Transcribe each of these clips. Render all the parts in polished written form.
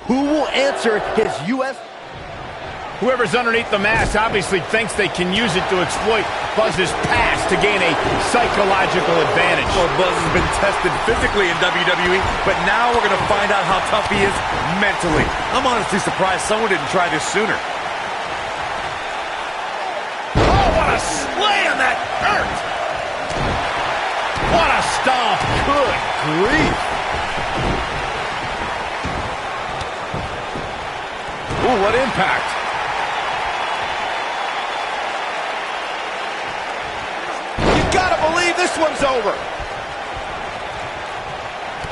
Who will answer his U.S. Whoever's underneath the mask obviously thinks they can use it to exploit Buzz's past to gain a psychological advantage. Well, Buzz has been tested physically in WWE, but now we're going to find out how tough he is mentally. I'm honestly surprised someone didn't try this sooner. Oh, what a slam that hurt! What a stomp! Good grief! Ooh, what impact! Gotta believe this one's over.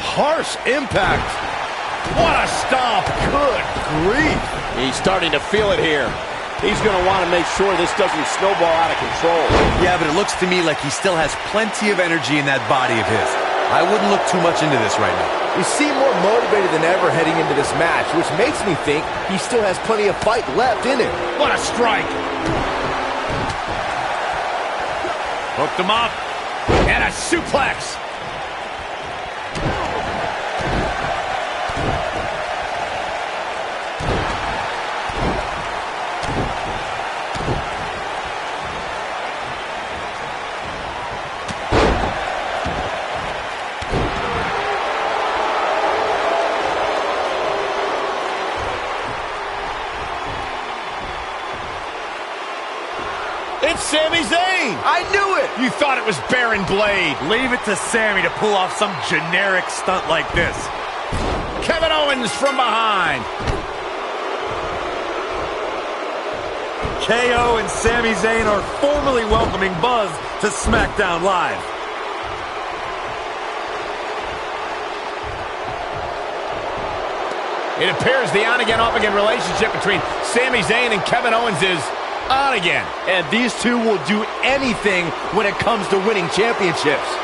Harsh impact. What a stomp. Good grief. He's starting to feel it here. He's going to want to make sure this doesn't snowball out of control. Yeah, but it looks to me like he still has plenty of energy in that body of his. I wouldn't look too much into this right now. You seem more motivated than ever heading into this match, which makes me think he still has plenty of fight left in him. What a strike. Hooked him up. And a suplex. It's Sami Zayn! I knew it! You thought it was Baron Blade. Leave it to Sami to pull off some generic stunt like this. Kevin Owens from behind. KO and Sami Zayn are formally welcoming Buzz to SmackDown Live. It appears the on-again, off-again relationship between Sami Zayn and Kevin Owens is on again. And these two will do anything when it comes to winning championships.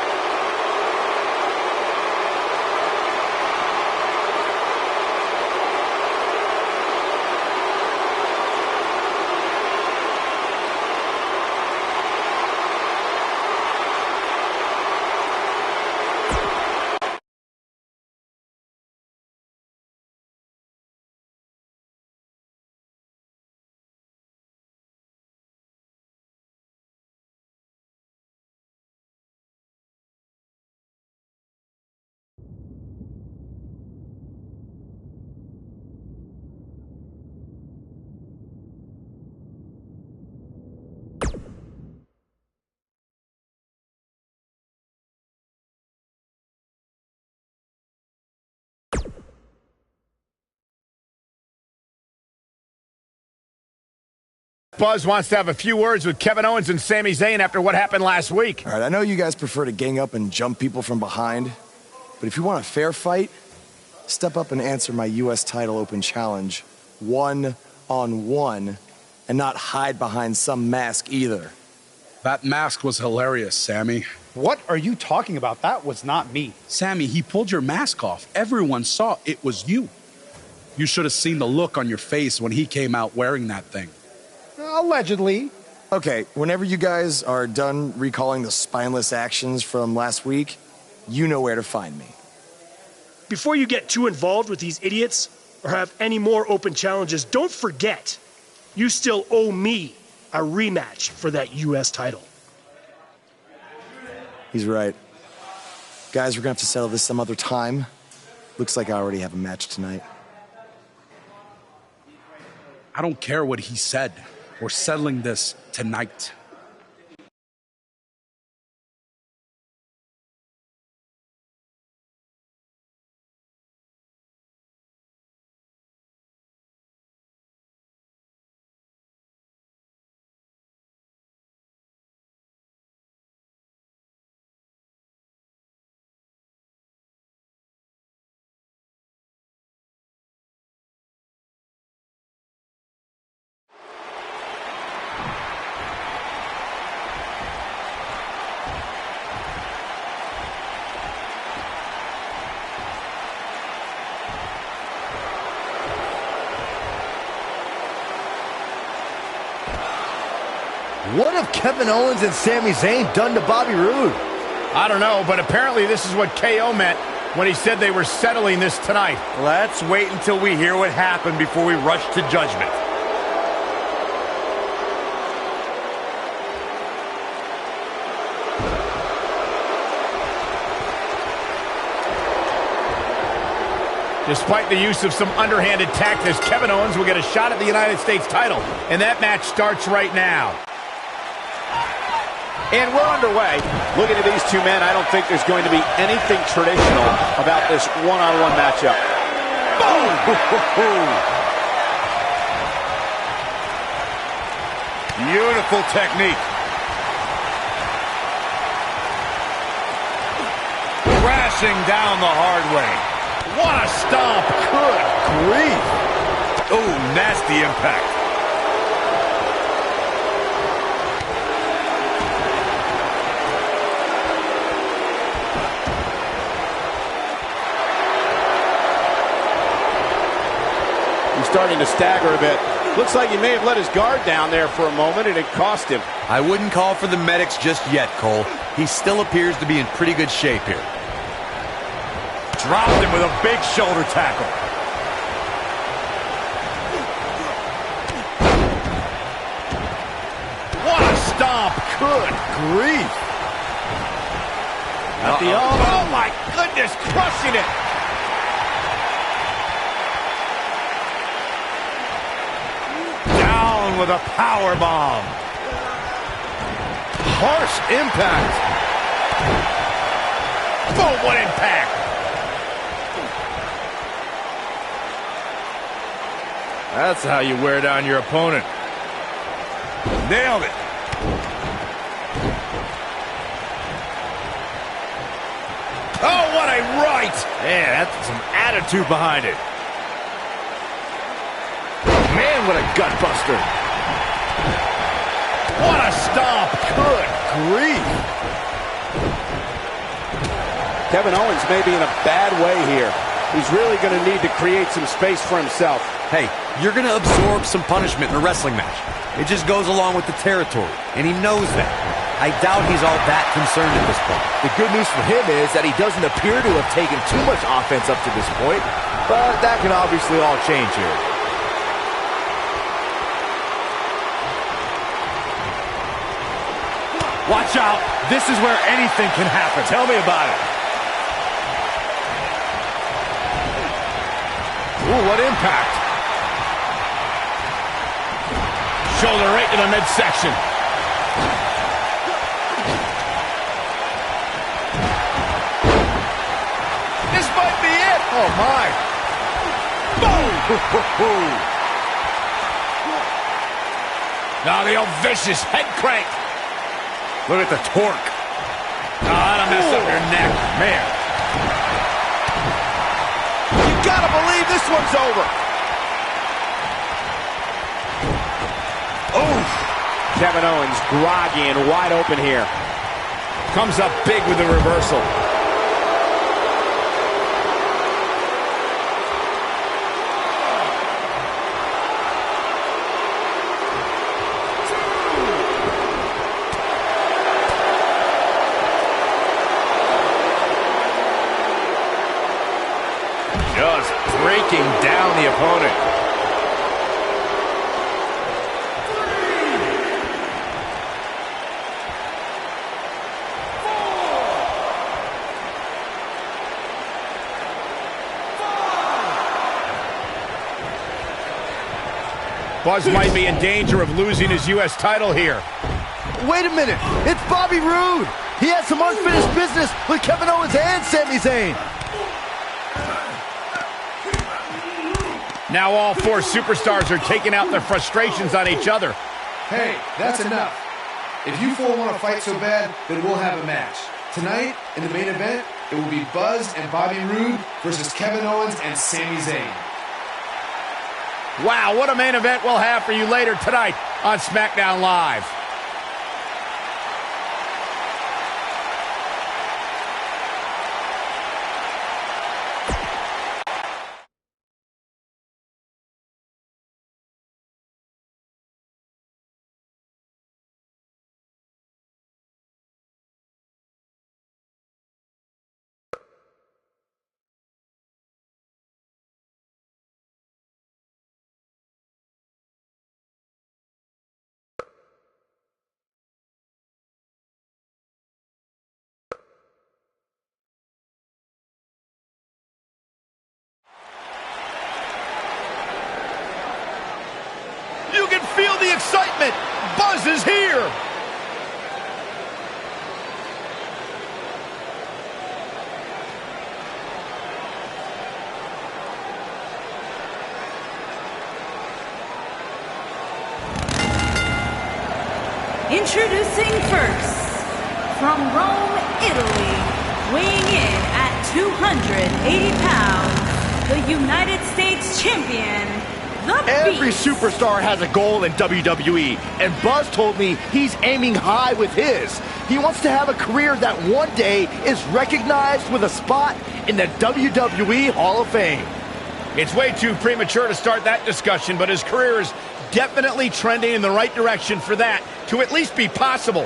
Buzz wants to have a few words with Kevin Owens and Sami Zayn after what happened last week. All right, I know you guys prefer to gang up and jump people from behind, but if you want a fair fight, step up and answer my U.S. title open challenge one-on-one and not hide behind some mask either. That mask was hilarious, Sami. What are you talking about? That was not me. Sami, he pulled your mask off. Everyone saw it was you. You should have seen the look on your face when he came out wearing that thing. Allegedly. Okay, whenever you guys are done recalling the spineless actions from last week, you know where to find me. Before you get too involved with these idiots or have any more open challenges, don't forget, you still owe me a rematch for that U.S. title. He's right. Guys, we're gonna have to settle this some other time. Looks like I already have a match tonight. I don't care what he said. We're settling this tonight. What have Kevin Owens and Sami Zayn done to Bobby Roode? I don't know, but apparently this is what KO meant when he said they were settling this tonight. Let's wait until we hear what happened before we rush to judgment. Despite the use of some underhanded tactics, Kevin Owens will get a shot at the United States title, and that match starts right now. And we're underway. Looking at these two men, I don't think there's going to be anything traditional about this one-on-one matchup. Boom! Beautiful technique. Crashing down the hard way. What a stomp! Good grief! Oh, nasty impact. He's starting to stagger a bit. Looks like he may have let his guard down there for a moment, and it cost him. I wouldn't call for the medics just yet, Cole. He still appears to be in pretty good shape here. Dropped him with a big shoulder tackle. What a stomp! Good grief! At the elbow. Oh my goodness, crushing it! Down with a power bomb. Harsh impact. Boom, what impact! That's how you wear down your opponent. Nailed it. Oh, what a right! Man, that's some attitude behind it. Man, what a gut buster. What a stomp! Good grief! Kevin Owens may be in a bad way here. He's really going to need to create some space for himself. Hey, you're going to absorb some punishment in a wrestling match. It just goes along with the territory, and he knows that. I doubt he's all that concerned at this point. The good news for him is that he doesn't appear to have taken too much offense up to this point, but that can obviously all change here. Watch out. This is where anything can happen. Tell me about it. Ooh, what impact. Shoulder right to the midsection. This might be it. Oh, my. Boom! Now the old vicious head crank. Look at the torque. Oh, that'll mess up your neck. Man. You gotta believe this one's over. Oof. Kevin Owens groggy and wide open here. Comes up big with the reversal. Just breaking down the opponent. Buzz might be in danger of losing his U.S. title here. Wait a minute, it's Bobby Roode. He has some unfinished business with Kevin Owens and Sami Zayn. Now all four superstars are taking out their frustrations on each other. Hey, that's enough. If you four want to fight so bad, then we'll have a match. Tonight, in the main event, it will be Buzz and Bobby Roode versus Kevin Owens and Sami Zayn. Wow, what a main event we'll have for you later tonight on SmackDown Live. excitement! Buzz is here! Introducing first, from Rome, Italy, weighing in at 280 pounds, the United States champion, the Every Beast. superstar has a goal in WWE, and Buzz told me he's aiming high with his. He wants to have a career that one day is recognized with a spot in the WWE Hall of Fame. It's way too premature to start that discussion, but his career is definitely trending in the right direction for that to at least be possible.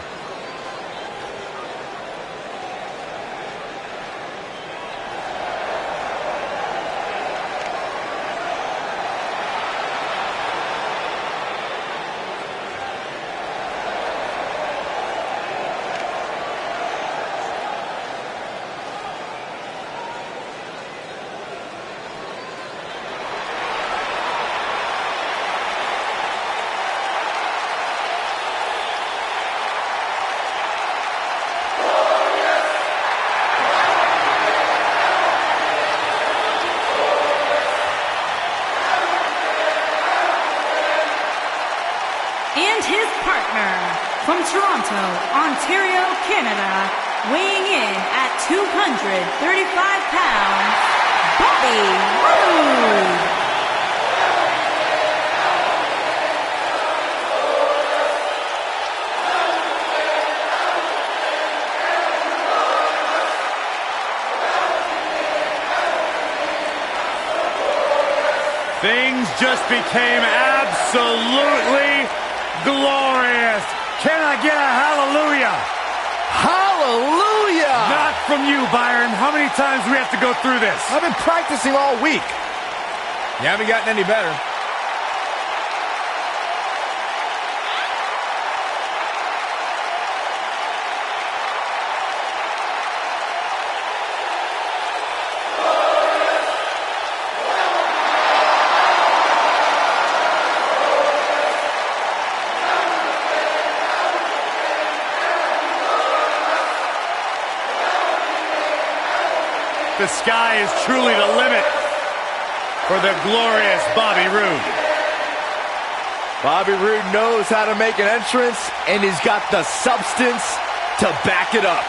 And his partner, from Toronto, Ontario, Canada, weighing in at 235 pounds, Bobby Roode. Things just became absolutely glorious. Can I get a hallelujah? Hallelujah! Not from you, Byron. How many times do we have to go through this? I've been practicing all week. You haven't gotten any better. The sky is truly the limit for the glorious Bobby Roode. Bobby Roode knows how to make an entrance, and he's got the substance to back it up.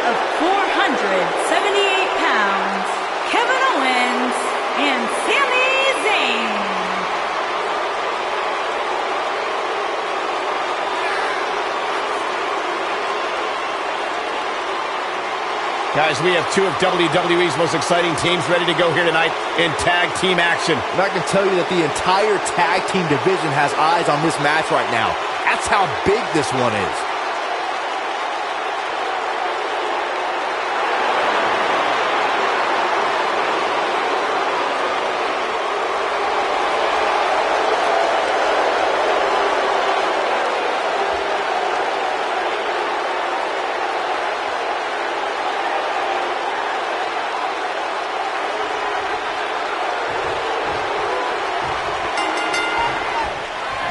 Of 478 pounds, Kevin Owens and Sami Zayn. Guys, we have two of WWE's most exciting teams ready to go here tonight in tag team action. And I can tell you that the entire tag team division has eyes on this match right now. That's how big this one is.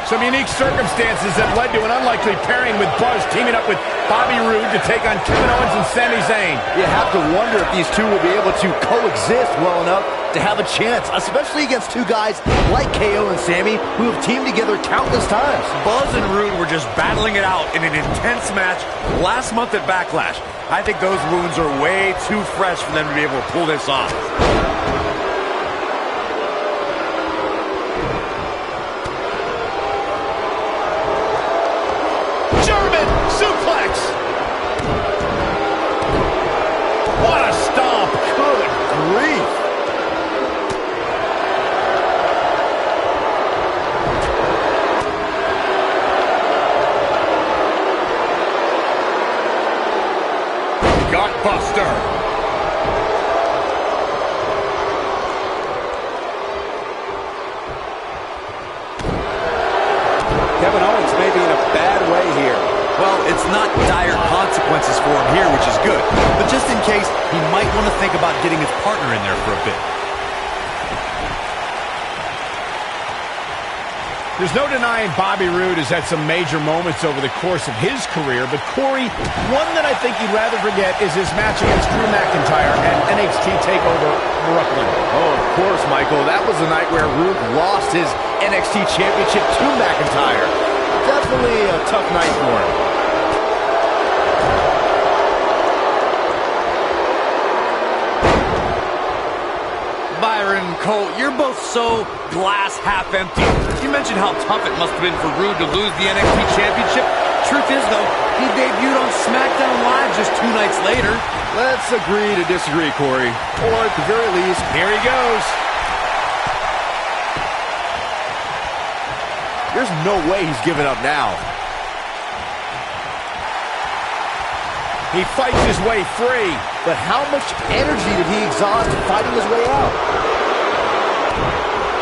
Some unique circumstances that led to an unlikely pairing with Buzz teaming up with Bobby Roode to take on Kevin Owens and Sami Zayn. You have to wonder if these two will be able to coexist well enough to have a chance, especially against two guys like KO and Sami who have teamed together countless times. Buzz and Roode were just battling it out in an intense match last month at Backlash. I think those wounds are way too fresh for them to be able to pull this off. Suplex! What a stomp! Good grief! Gutbuster! it's not dire consequences for him here, which is good. But just in case, he might want to think about getting his partner in there for a bit. There's no denying Bobby Roode has had some major moments over the course of his career, but Corey, one that I think you'd rather forget is his match against Drew McIntyre at NXT TakeOver Brooklyn. Oh, of course, Michael. That was the night where Roode lost his NXT Championship to McIntyre. Definitely a tough night for him. Byron, Cole, you're both so glass half empty. You mentioned how tough it must have been for Roode to lose the NXT Championship. Truth is, though, he debuted on SmackDown Live just 2 nights later. Let's agree to disagree, Corey. Or at the very least, Here he goes. there's no way he's giving up now. He fights his way free. But how much energy did he exhaust fighting his way out?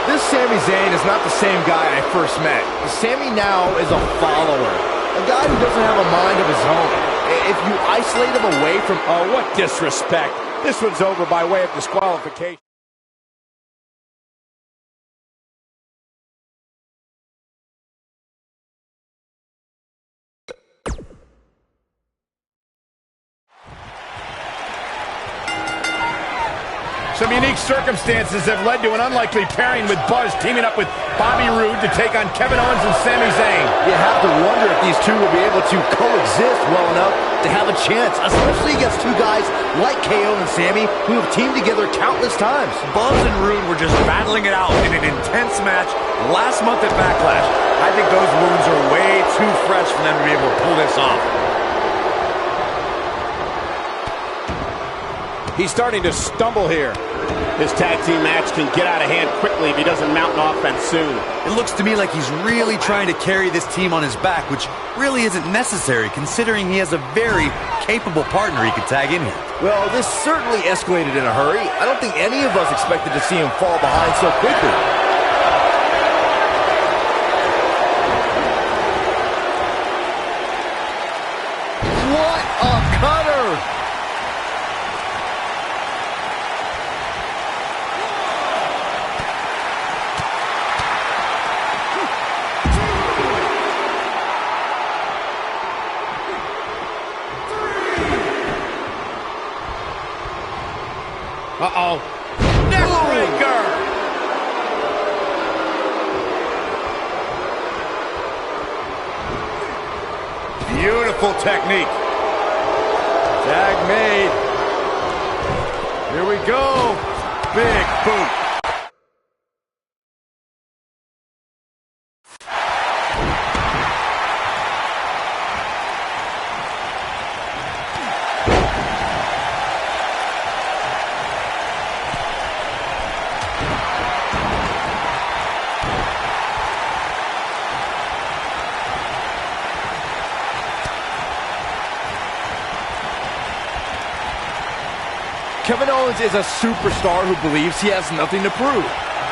This Sami Zayn is not the same guy I first met. Sami now is a follower. A guy who doesn't have a mind of his own. If you isolate him away from... Oh, what disrespect. This one's over by way of disqualification. Some unique circumstances have led to an unlikely pairing with Buzz teaming up with Bobby Roode to take on Kevin Owens and Sami Zayn. You have to wonder if these two will be able to coexist well enough to have a chance, especially against two guys like KO and Sami who have teamed together countless times. Buzz and Roode were just battling it out in an intense match last month at Backlash. I think those wounds are way too fresh for them to be able to pull this off. He's starting to stumble here. This tag team match can get out of hand quickly if he doesn't mount an offense soon. It looks to me like he's really trying to carry this team on his back, which really isn't necessary considering he has a very capable partner he could tag in here. Well, this certainly escalated in a hurry. I don't think any of us expected to see him fall behind so quickly. What a cutter! Uh-oh. Neckbreaker! Beautiful technique. Tag made. Here we go. Big boot. Kevin Owens is a superstar who believes he has nothing to prove.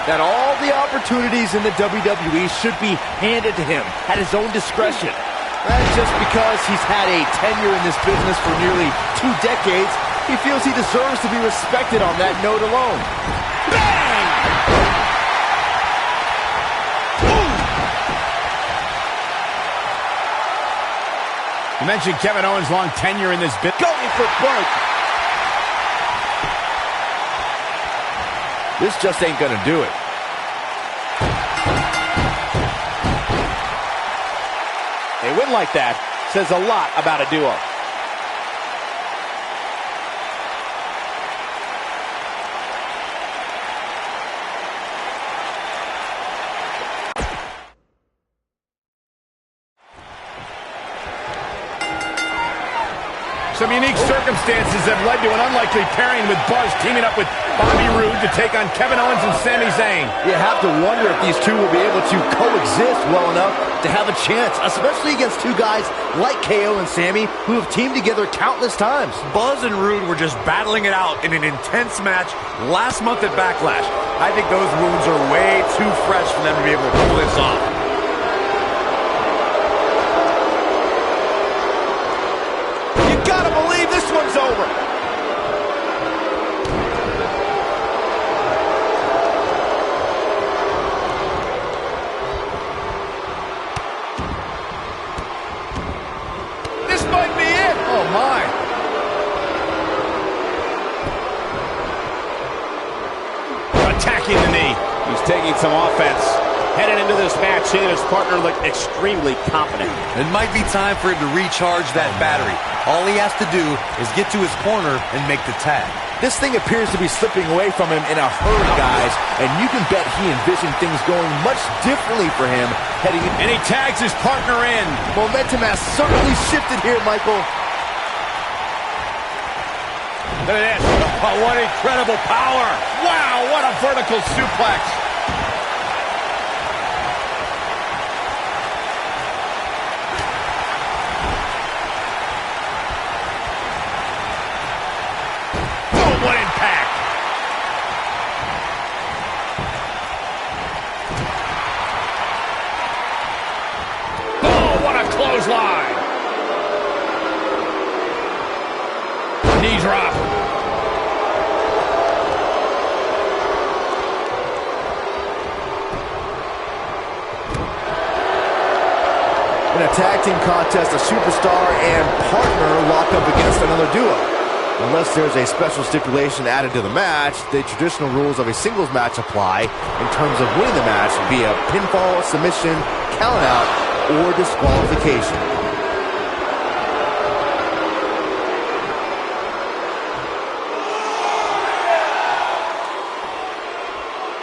That all the opportunities in the WWE should be handed to him at his own discretion. That's just because he's had a tenure in this business for nearly 2 decades. He feels he deserves to be respected on that note alone. Bang! You mentioned Kevin Owens' long tenure in this business. Going for broke. This just ain't gonna do it. A win like that says a lot about a duo. Some unique circumstances have led to an unlikely pairing with Buzz teaming up with Bobby Roode to take on Kevin Owens and Sami Zayn. You have to wonder if these two will be able to coexist well enough to have a chance, especially against two guys like KO and Sami who have teamed together countless times. Buzz and Roode were just battling it out in an intense match last month at Backlash. I think those wounds are way too fresh for them to be able to pull this off. This one's over. This might be it. Oh, my. Attacking the knee. He's taking some offense. Headed into this match, he and his partner look extremely confident. It might be time for him to recharge that battery. All he has to do is get to his corner and make the tag. This thing appears to be slipping away from him in a hurry, guys, and you can bet he envisioned things going much differently for him heading in. And he tags his partner in. Momentum has certainly shifted here, Michael. Look at this. Oh, what incredible power. Wow, what a vertical suplex. Oh, what impact. Oh, what a clothesline. Knee drop. In a tag team contest, a superstar and partner lock up against another duo. Unless there's a special stipulation added to the match, the traditional rules of a singles match apply in terms of winning the match via pinfall, submission, countout, or disqualification.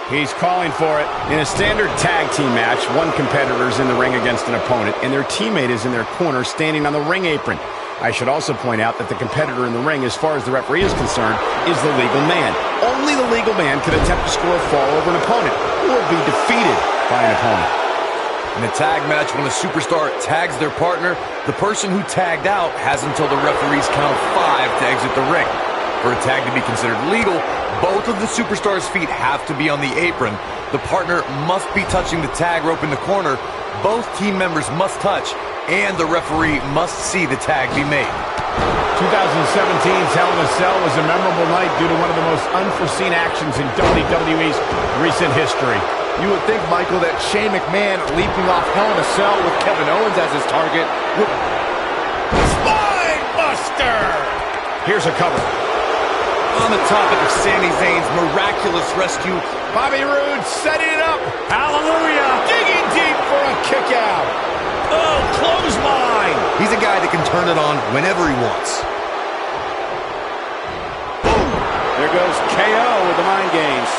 He's calling for it. In a standard tag team match, one competitor is in the ring against an opponent, and their teammate is in their corner standing on the ring apron. I should also point out that the competitor in the ring, as far as the referee is concerned, is the legal man. Only the legal man can attempt to score a fall over an opponent or be defeated by an opponent. In a tag match, when a superstar tags their partner, the person who tagged out has until the referee's count of 5 to exit the ring. For a tag to be considered legal, both of the superstar's feet have to be on the apron. The partner must be touching the tag rope in the corner. Both team members must touch, and the referee must see the tag be made. 2017's Hell in a Cell was a memorable night due to one of the most unforeseen actions in WWE's recent history. You would think, Michael, that Shane McMahon leaping off Hell in a Cell with Kevin Owens as his target would... Spine Buster! Here's a cover. On the topic of Sami Zayn's miraculous rescue, Bobby Roode setting it up. hallelujah! Digging deep for a kick out. Oh, clothesline. He's a guy that can turn it on whenever he wants. Boom! There goes KO with the mind games.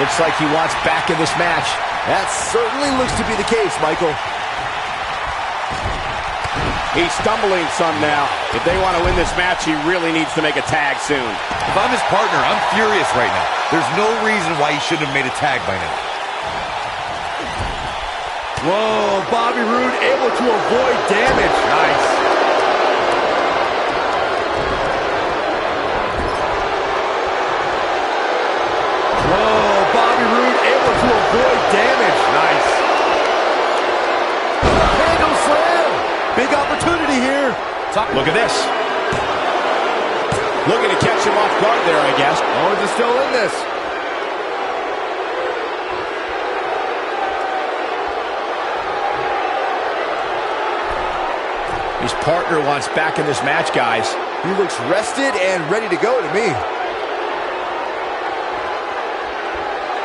Looks like he wants back in this match. That certainly looks to be the case, Michael. He's stumbling some now. If they want to win this match, he really needs to make a tag soon. If I'm his partner, I'm furious right now. There's no reason why he shouldn't have made a tag by now. Whoa, Bobby Roode able to avoid damage. Nice. Whoa, Bobby Roode able to avoid damage. Nice. Handle slam. Big opportunity here. Look at this. Looking to catch him off guard there, I guess. Owens is still in this. His partner wants back in this match, guys. He looks rested and ready to go to me.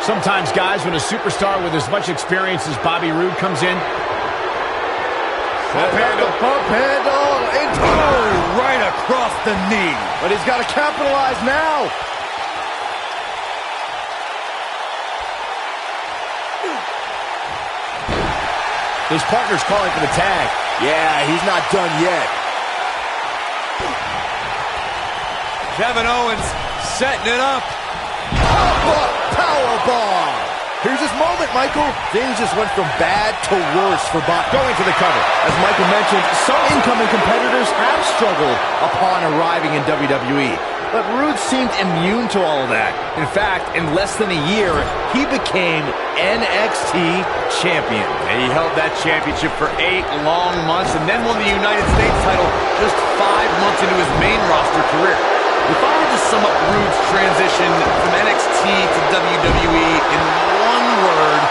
Sometimes, guys, when a superstar with as much experience as Bobby Roode comes in, Pump handle, into Right across the knee. But he's got to capitalize now. his partner's calling for the tag. Yeah, he's not done yet. Kevin Owens setting it up. Powerbomb. Here's his moment, Michael. Things just went from bad to worse for Bob. Going for the cover. As Michael mentioned, some incoming competitors have struggled upon arriving in WWE. But Rude seemed immune to all of that. In fact, in less than a year, he became NXT champion. And he held that championship for 8 long months and then won the United States title just 5 months into his main roster career. If I were to sum up Rude's transition from NXT to WWE in one word,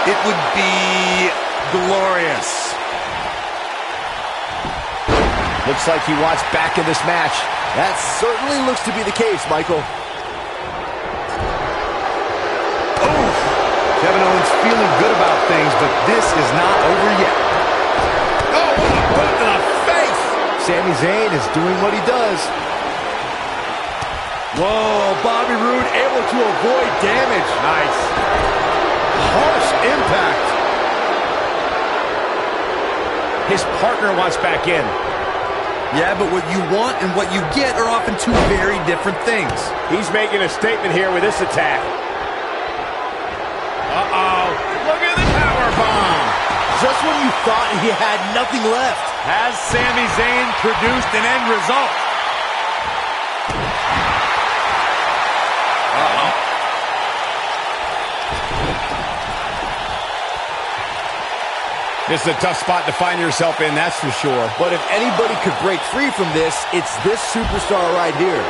it would be glorious. Looks like he wants back in this match. That certainly looks to be the case, Michael. Oh! Kevin Owens feeling good about things, but this is not over yet. Oh, what a boot to the face! Sami Zayn is doing what he does. Whoa, Bobby Roode able to avoid damage. Nice. Harsh impact. His partner wants back in. Yeah, but what you want and what you get are often two very different things. He's making a statement here with this attack. Uh-oh. Look at the powerbomb. Just when you thought he had nothing left. Has Sami Zayn produced an end result? Uh-oh. This is a tough spot to find yourself in, that's for sure. But if anybody could break free from this, it's this superstar right here.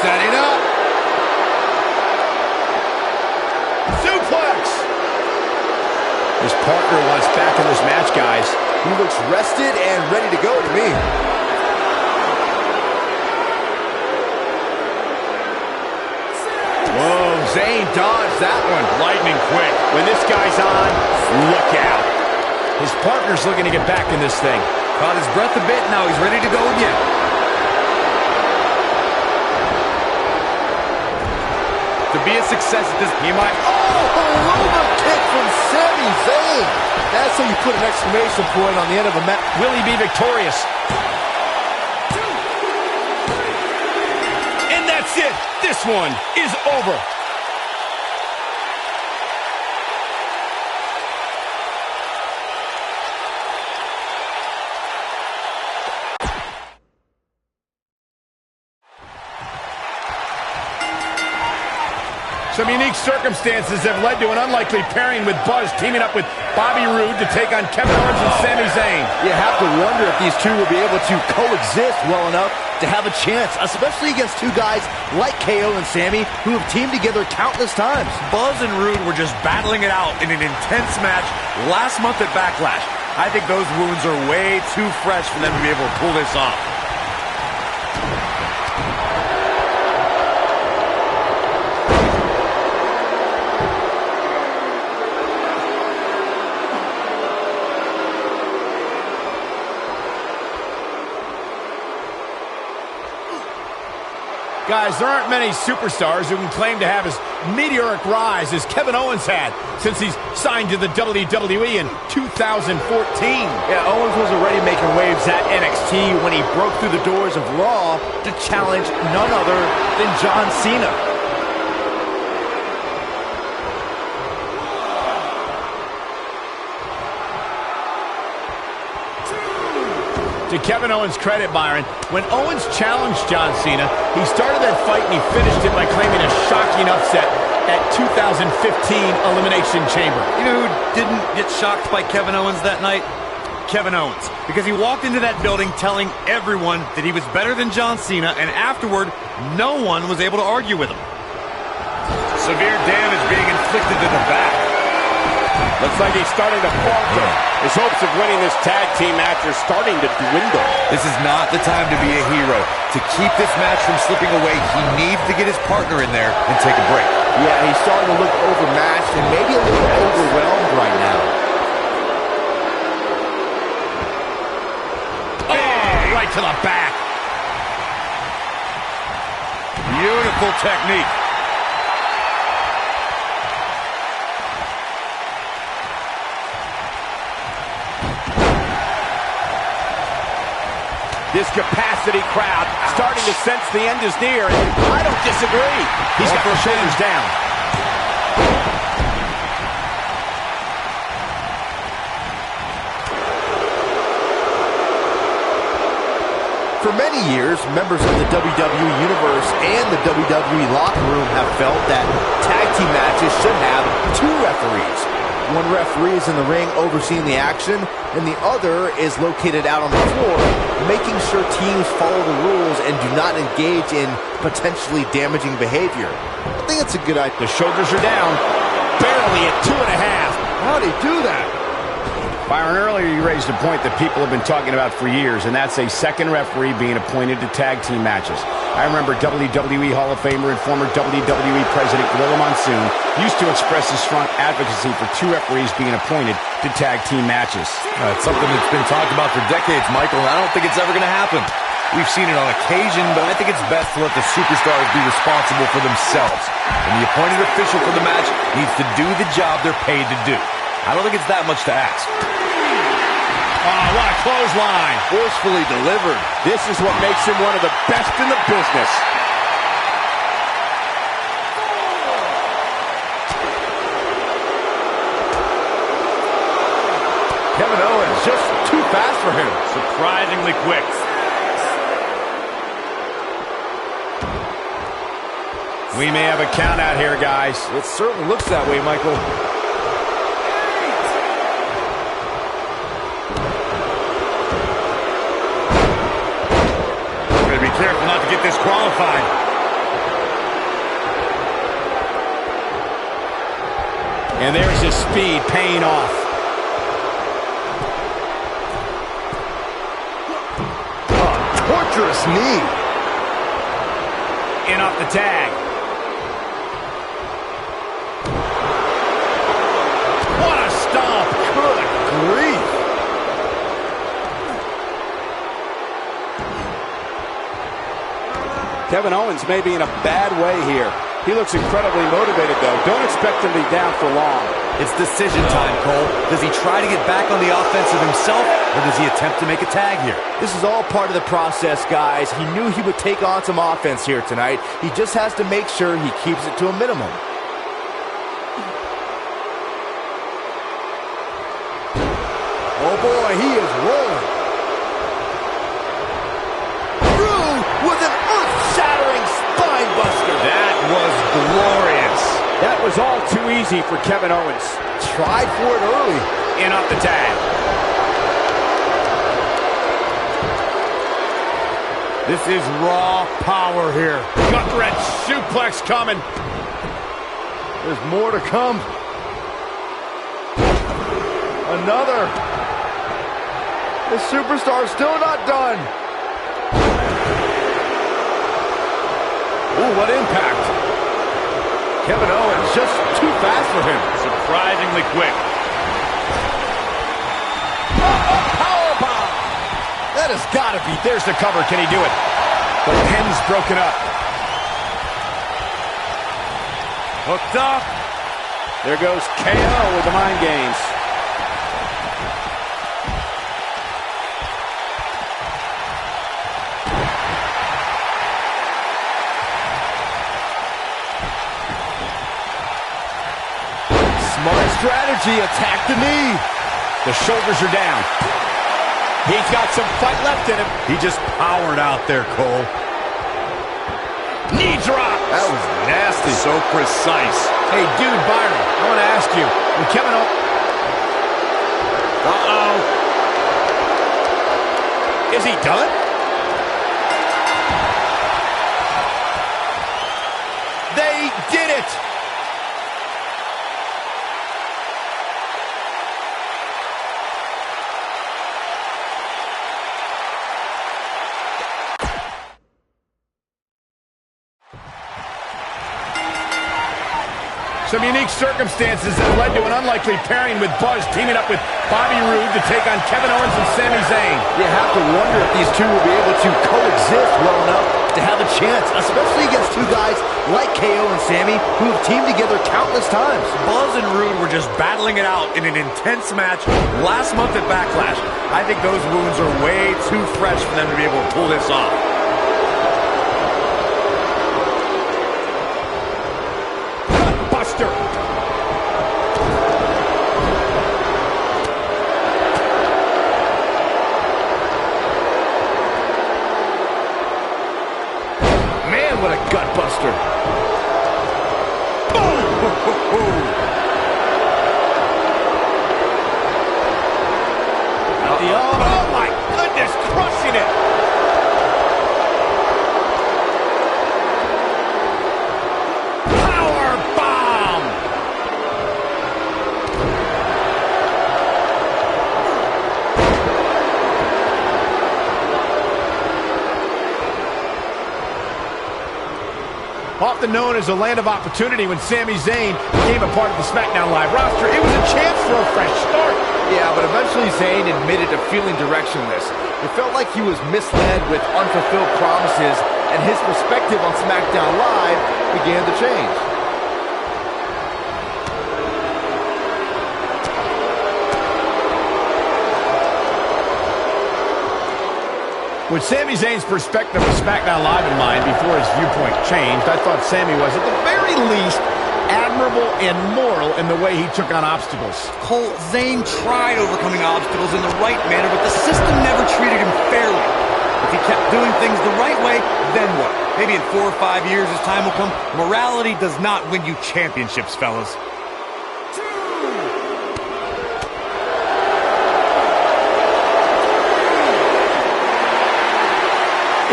Setting up. Suplex! His partner wants back in this match, guys. He looks rested and ready to go to me. Whoa, Zayn dodged that one. Lightning quick. When this guy's on, look out. His partner's looking to get back in this thing. Caught his breath a bit, now he's ready to go again. To be a success at this, he might... Oh, Loma kick from Sami Zayn. That's how you put an exclamation point on the end of a match. Will he be victorious? And that's it. This one is over. Some unique circumstances have led to an unlikely pairing with Buzz teaming up with Bobby Roode to take on Kevin Owens and Sami Zayn. You have to wonder if these two will be able to coexist well enough to have a chance, especially against two guys like KO and Sami who have teamed together countless times. Buzz and Roode were just battling it out in an intense match last month at Backlash. I think those wounds are way too fresh for them to be able to pull this off. Guys, there aren't many superstars who can claim to have as meteoric rise as Kevin Owens had since he's signed to the WWE in 2014. Yeah, Owens was already making waves at NXT when he broke through the doors of Raw to challenge none other than John Cena. To Kevin Owens' credit, Byron, when Owens challenged John Cena, he started that fight and he finished it by claiming a shocking upset at 2015 Elimination Chamber. You know who didn't get shocked by Kevin Owens that night? Kevin Owens, because he walked into that building telling everyone that he was better than John Cena, and afterward, no one was able to argue with him. Severe damage being inflicted to the back. Looks like he's starting to falter. His hopes of winning this tag team match are starting to dwindle. This is not the time to be a hero. To keep this match from slipping away, he needs to get his partner in there and take a break. Yeah, he's starting to look overmatched and maybe a little overwhelmed right now. Oh, right to the back. Beautiful technique. This capacity crowd starting to sense the end is near, and I don't disagree. He's got the shoulders down. For many years, members of the WWE Universe and the WWE locker room have felt that tag team matches should have two referees. One referee is in the ring overseeing the action, and the other is located out on the floor, making sure teams follow the rules and do not engage in potentially damaging behavior. I think it's a good idea. The shoulders are down, barely at 2.5. How'd he do that? Byron, earlier you raised a point that people have been talking about for years, and that's a second referee being appointed to tag team matches. I remember WWE Hall of Famer and former WWE President Gorilla Monsoon used to express his strong advocacy for two referees being appointed to tag team matches. It's something that's been talked about for decades, Michael, and I don't think it's ever going to happen. We've seen it on occasion, but I think it's best to let the superstars be responsible for themselves. And the appointed official for the match needs to do the job they're paid to do. I don't think it's that much to ask. Oh, what a clothesline. Forcefully delivered. This is what makes him one of the best in the business. Kevin Owens just too fast for him. Surprisingly quick. We may have a count out here, guys. It certainly looks that way, Michael. Be careful not to get disqualified. And there's his speed paying off. Oh, torturous knee. In off the tag. What a stomp. Good grief. Kevin Owens may be in a bad way here. He looks incredibly motivated, though. Don't expect him to be down for long. It's decision time, Cole. Does he try to get back on the offensive himself, or does he attempt to make a tag here? This is all part of the process, guys. He knew he would take on some offense here tonight. He just has to make sure he keeps it to a minimum. Oh boy, he is rolling. Through with an earth-shattering spine buster. That was glorious. That was all too easy for Kevin Owens. Tried for it early. In off the tag. This is raw power here. Gut wrench suplex coming. There's more to come. Another. The superstar's still not done. Ooh, what impact. Kevin Owens just too fast for him. Surprisingly quick. Powerbomb. That has got to be. There's the cover. Can he do it? The pin's broken up. Hooked up. There goes KO with the mind games. Smart strategy. Attack the knee. The shoulders are down. He's got some fight left in him. He just powered out there, Cole. Knee drop. That was nasty. So precise. Hey, dude, Byron, I want to ask you. When Kevin Owens... Is he done? They did it. Some unique circumstances that led to an unlikely pairing with Buzz teaming up with Bobby Roode to take on Kevin Owens and Sami Zayn. You have to wonder if these two will be able to coexist well enough to have a chance, especially against two guys like KO and Sami who have teamed together countless times. Buzz and Roode were just battling it out in an intense match last month at Backlash. I think those wounds are way too fresh for them to be able to pull this off. Buster. what a gut buster. Oh my goodness, crushing it. Power bomb. Often known as a land of opportunity, when Sami Zayn became a part of the SmackDown Live roster, it was a chance for a fresh start. Yeah, but eventually Zayn admitted to feeling directionless. It felt like he was misled with unfulfilled promises, and his perspective on SmackDown Live began to change. With Sami Zayn's perspective of SmackDown Live in mind before his viewpoint changed, I thought Sami was, at the very least, admirable and moral in the way he took on obstacles. Cole, Zayn tried overcoming obstacles in the right manner, but the system never treated him fairly. If he kept doing things the right way, then what? Maybe in 4 or 5 years, as time will come, morality does not win you championships, fellas.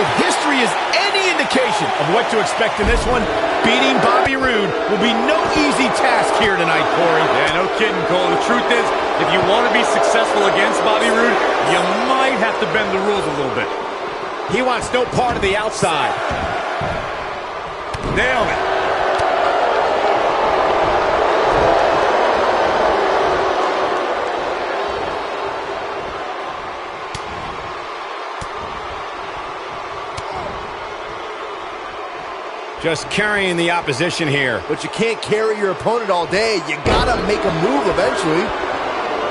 If history is any indication of what to expect in this one, beating Bobby Roode will be no easy task here tonight, Corey. Yeah, no kidding, Cole. The truth is, if you want to be successful against Bobby Roode, you might have to bend the rules a little bit. He wants no part of the outside. Nailed it. Just carrying the opposition here. But you can't carry your opponent all day. You gotta make a move eventually.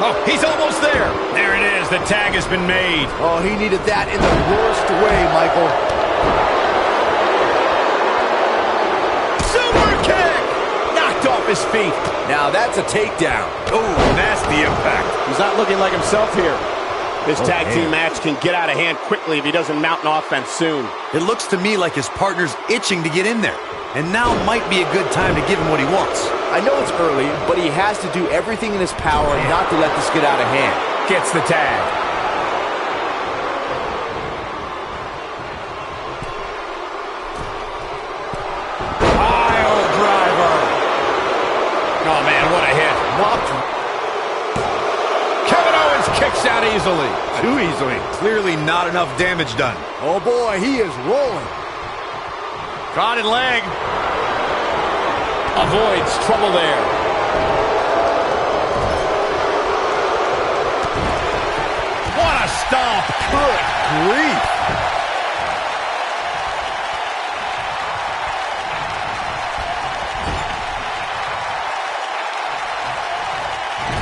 Oh, he's almost there. There it is. The tag has been made. Oh, he needed that in the worst way, Michael. Super kick! Knocked off his feet. Now that's a takedown. Oh, nasty impact. He's not looking like himself here. This tag team match can get out of hand quickly if he doesn't mount an offense soon. It looks to me like his partner's itching to get in there. And now might be a good time to give him what he wants. I know it's early, but he has to do everything in his power not to let this get out of hand. Gets the tag. Pile driver. Oh, man, what a hit. Kevin Owens kicks out easily. Too easily. Clearly not enough damage done. Oh, boy, he is rolling. Crowded leg. Avoids trouble there. What a stomp. Good grief.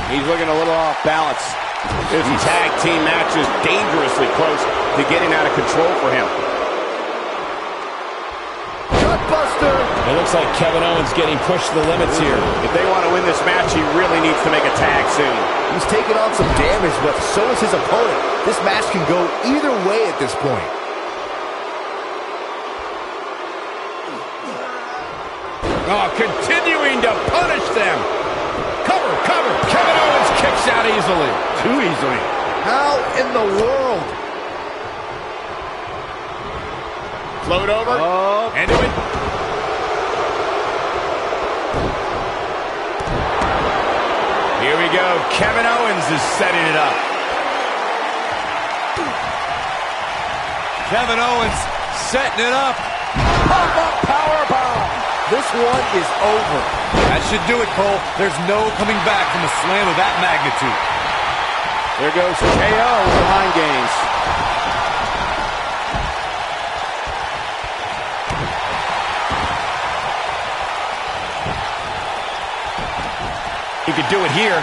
He's looking a little off balance. This tag team match is dangerously close to getting out of control for him. Gutbuster. It looks like Kevin Owens getting pushed to the limits here. If they want to win this match, he really needs to make a tag soon. He's taking on some damage, but so is his opponent. This match can go either way at this point. Oh, continuing to punish them. Cover, cover. Kevin Owens kicks out easily. Too easily. How in the world? Float over. Oh. Into it. Here we go. Kevin Owens is setting it up. Kevin Owens setting it up. Pop-up powerbomb. This one is over. That should do it, Cole. There's no coming back from a slam of that magnitude. There goes KO with the mind games. He could do it here.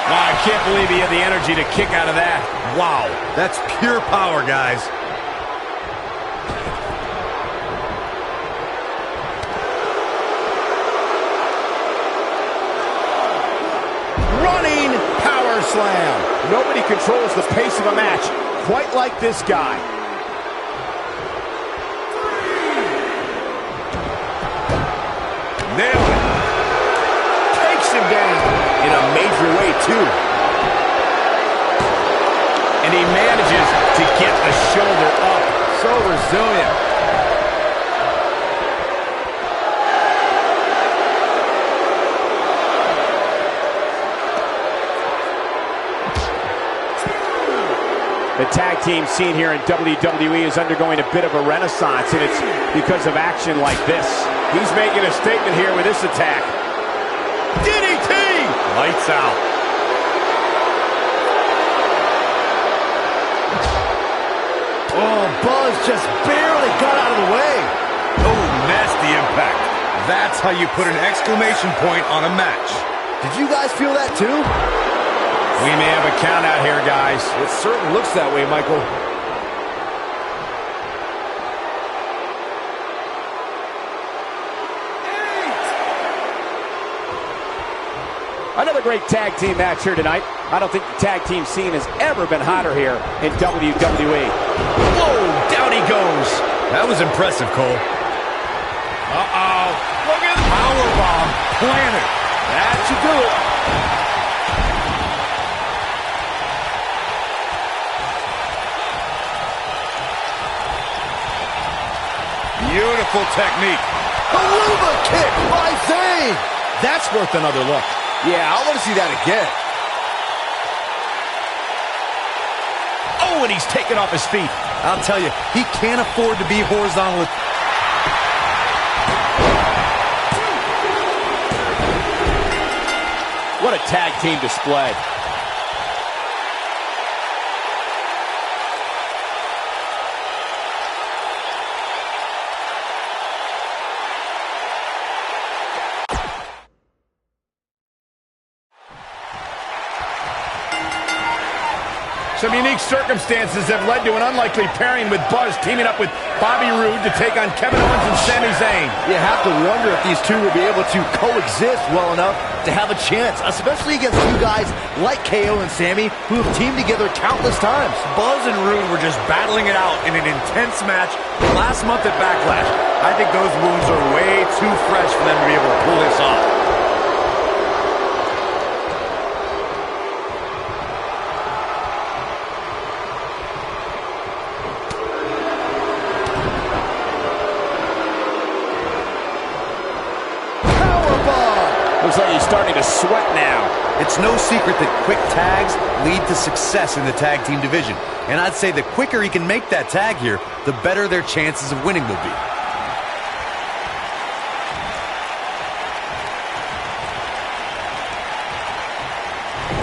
Wow, I can't believe he had the energy to kick out of that. Wow, that's pure power, guys. Running power slam. Nobody controls the pace of a match quite like this guy. Nailed it. Takes him down. In a major way, too. And he manages to get the shoulder up. So resilient. The tag team scene here in WWE is undergoing a bit of a renaissance, and it's because of action like this. He's making a statement here with this attack. DDT! Lights out. Oh, Buzz just barely got out of the way. Oh, nasty impact. That's how you put an exclamation point on a match. Did you guys feel that too? We may have a count out here, guys. It certainly looks that way, Michael. Another great tag team match here tonight. I don't think the tag team scene has ever been hotter here in WWE. Whoa, down he goes. That was impressive, Cole. Uh-oh. Look at the powerbomb planted. That should do it. Beautiful technique. Haluva kick by Zayn. That's worth another look. Yeah, I want to see that again. Oh, and he's taken off his feet. I'll tell you, he can't afford to be horizontal. What a tag team display. Some unique circumstances have led to an unlikely pairing with Buzz teaming up with Bobby Roode to take on Kevin Owens and Sami Zayn. You have to wonder if these two will be able to coexist well enough to have a chance, especially against two guys like KO and Sami who have teamed together countless times. Buzz and Roode were just battling it out in an intense match last month at Backlash. I think those wounds are way too fresh for them to be able to pull this off. Looks like he's starting to sweat now. It's no secret that quick tags lead to success in the tag team division. And I'd say the quicker he can make that tag here, the better their chances of winning will be.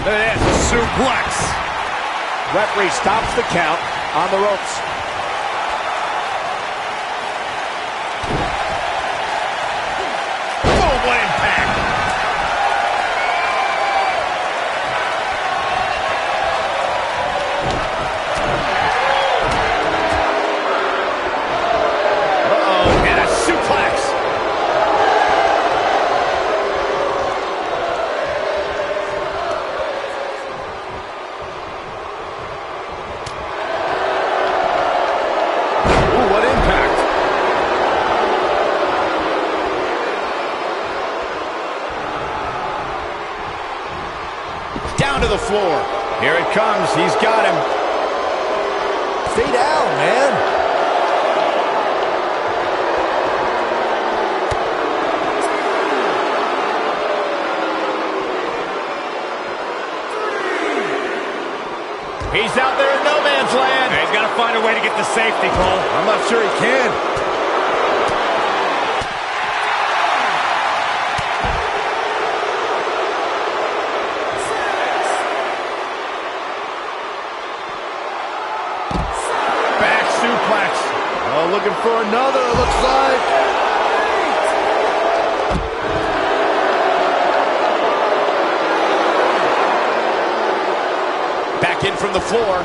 Look at this, suplex. Referee stops the count on the ropes. Oh, what impact! Uh-oh, and a suplex. Ooh, what impact! Down to the floor. Here it comes. He's got him. Stay down, man. He's out there in no man's land. He's got to find a way to get the safety, Cole. I'm not sure he can. Back suplex. Oh, looking for another, it looks like. Back in from the floor.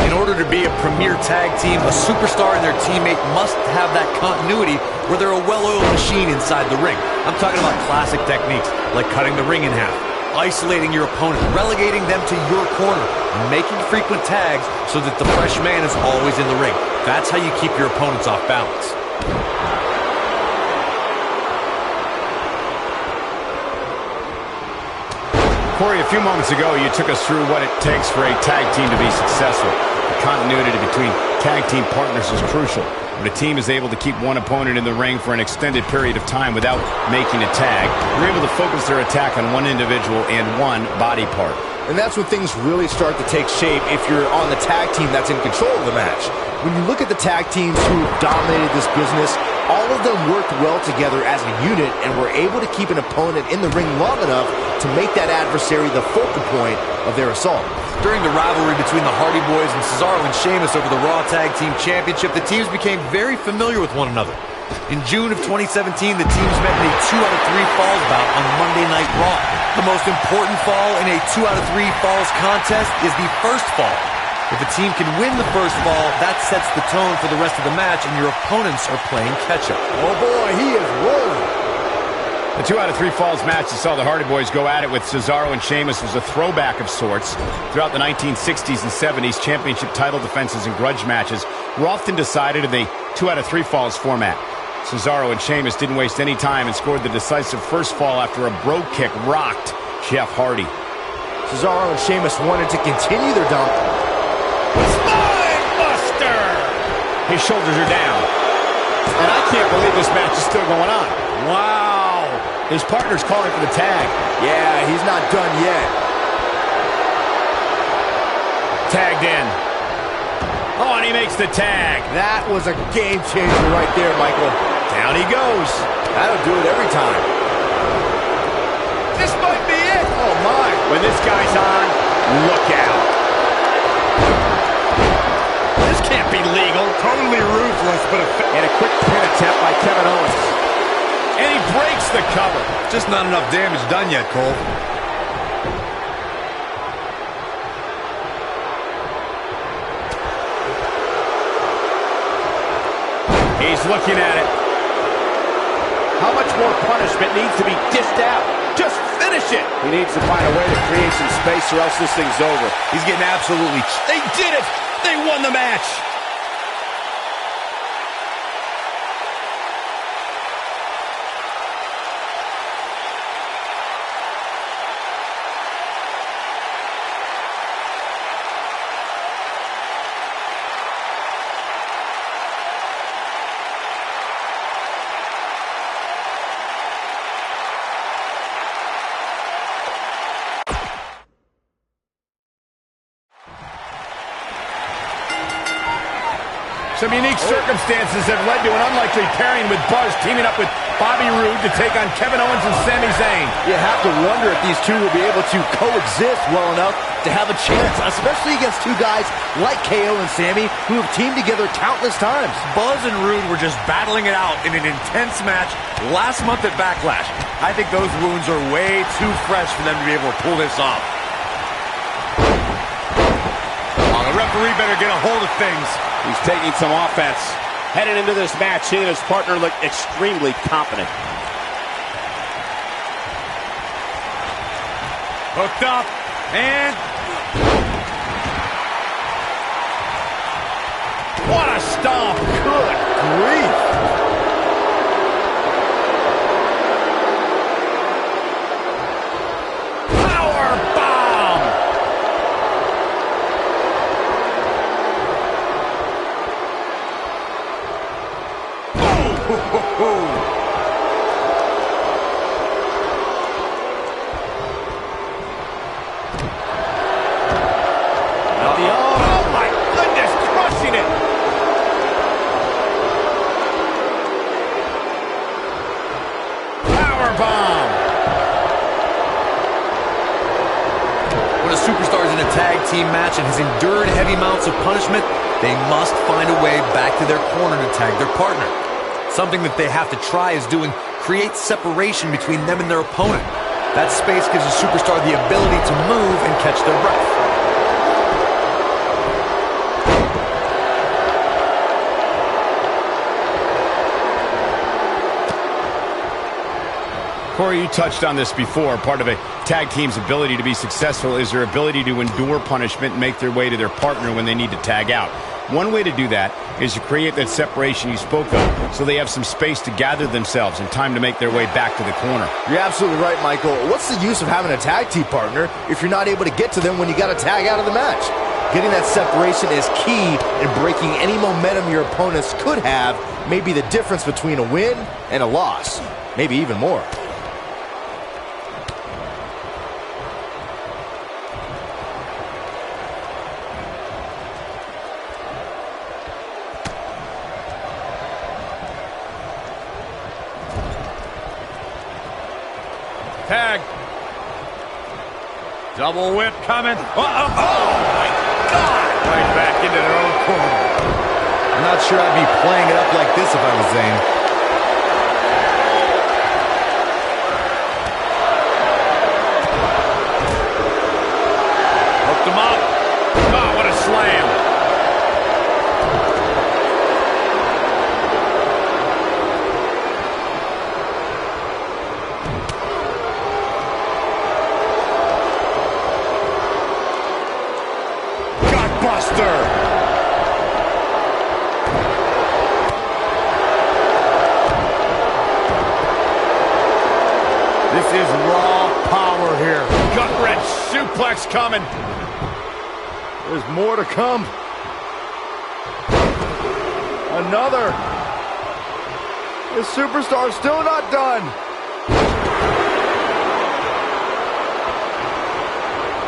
In order to be a premier tag team, a superstar and their teammate must have that continuity where they're a well-oiled machine inside the ring. I'm talking about classic techniques, like cutting the ring in half, isolating your opponent, relegating them to your corner, making frequent tags so that the fresh man is always in the ring. That's how you keep your opponents off balance. Corey, a few moments ago, you took us through what it takes for a tag team to be successful. The continuity between tag team partners is crucial. When a team is able to keep one opponent in the ring for an extended period of time without making a tag, they're able to focus their attack on one individual and one body part. And that's when things really start to take shape if you're on the tag team that's in control of the match. When you look at the tag teams who dominated this business, all of them worked well together as a unit and were able to keep an opponent in the ring long enough to make that adversary the focal point of their assault. During the rivalry between the Hardy Boys and Cesaro and Sheamus over the Raw Tag Team Championship, the teams became very familiar with one another. In June of 2017, the teams met in a 2 out of 3 falls bout on Monday Night Raw. The most important fall in a 2 out of 3 falls contest is the first fall. If a team can win the first fall, that sets the tone for the rest of the match, and your opponents are playing catch-up. Oh boy, he is rolling. The 2 out of 3 falls match that saw the Hardy Boys go at it with Cesaro and Sheamus was a throwback of sorts. Throughout the 1960s and 70s, championship title defenses and grudge matches were often decided in the 2 out of 3 falls format. Cesaro and Sheamus didn't waste any time and scored the decisive first fall after a brogue kick rocked Jeff Hardy. Cesaro and Sheamus wanted to continue their dump. Spine Buster! His shoulders are down. And I can't believe this match is still going on. Wow! His partner's calling for the tag. Yeah, he's not done yet. Tagged in. Oh, and he makes the tag. That was a game changer right there, Michael. Down he goes. That'll do it every time. This might be it. Oh, my. When this guy's on, look out. This can't be legal. Totally ruthless, but and a quick pin attempt by Kevin Owens. And he breaks the cover. Just not enough damage done yet, Cole. He's looking at it. How much more punishment needs to be dished out? Just finish it. He needs to find a way to create some space or else this thing's over. He's getting absolutely... They did it. They won the match. Some unique circumstances have led to an unlikely pairing with Buzz teaming up with Bobby Roode to take on Kevin Owens and Sami Zayn. You have to wonder if these two will be able to coexist well enough to have a chance, especially against two guys like KO and Sami who have teamed together countless times. Buzz and Roode were just battling it out in an intense match last month at Backlash. I think those wounds are way too fresh for them to be able to pull this off. Oh, the referee better get a hold of things. He's taking some offense. Headed into this match, he and his partner look extremely confident. Hooked up, and... What a stomp! Good grief! Oh my goodness, crushing it! Powerbomb! When a superstar is in a tag team match and has endured heavy amounts of punishment, they must find a way back to their corner to tag their partner. Something that they have to try is doing create separation between them and their opponent. That space gives a superstar the ability to move and catch their breath. Corey, you touched on this before. Part of a tag team's ability to be successful is their ability to endure punishment and make their way to their partner when they need to tag out. One way to do that is to create that separation you spoke of, so they have some space to gather themselves and time to make their way back to the corner. You're absolutely right, Michael. What's the use of having a tag team partner if you're not able to get to them when you got to tag out of the match? Getting that separation is key in breaking any momentum your opponents could have. Maybe the difference between a win and a loss. Maybe even more. Tag. Double whip coming. Oh my God! Right back into their own corner. I'm not sure I'd be playing it up like this if I was Zayn. Hooked him up. Oh, what a slam. This is raw power here. Gut-wrench suplex coming. There's more to come. Another. The superstar's still not done.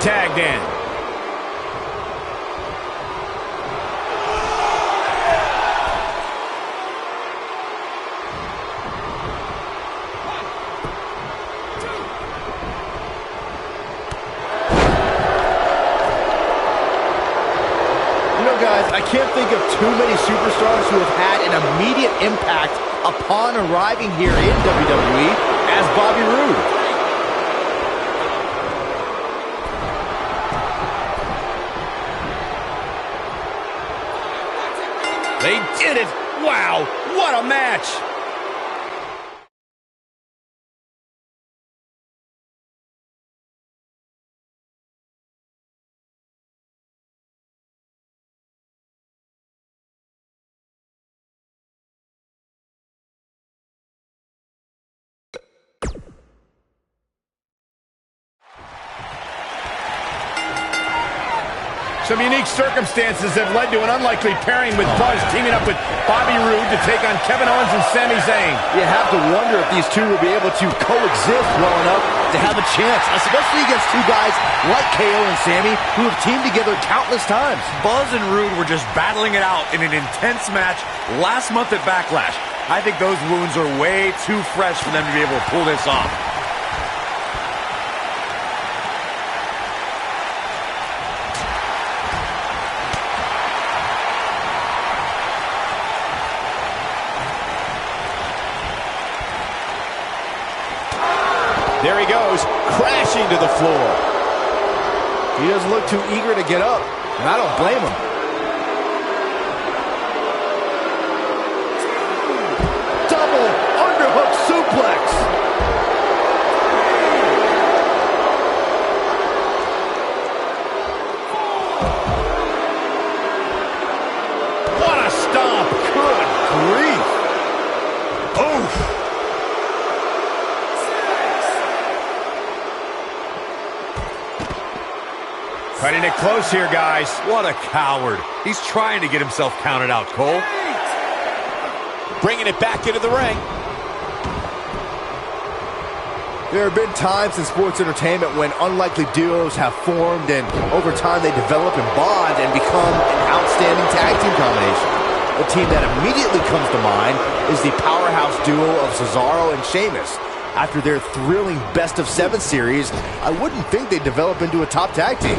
Tagged in. Guys, I can't think of too many superstars who have had an immediate impact upon arriving here in WWE as Bobby Roode. They did it! Wow, what a match! Some unique circumstances have led to an unlikely pairing with Buzz teaming up with Bobby Roode to take on Kevin Owens and Sami Zayn. You have to wonder if these two will be able to coexist well enough to have a chance, especially against two guys like KO and Sami who have teamed together countless times. Buzz and Roode were just battling it out in an intense match last month at Backlash. I think those wounds are way too fresh for them to be able to pull this off. There he goes, crashing to the floor. He doesn't look too eager to get up, and I don't blame him. Double underhook suplex. What a stomp! Good grief. Oof! Cutting it close here, guys. What a coward. He's trying to get himself counted out, Cole. Bringing it back into the ring. There have been times in sports entertainment when unlikely duos have formed and over time they develop and bond and become an outstanding tag team combination. The team that immediately comes to mind is the powerhouse duo of Cesaro and Sheamus. After their thrilling best-of-7 series, I wouldn't think they'd develop into a top tag team.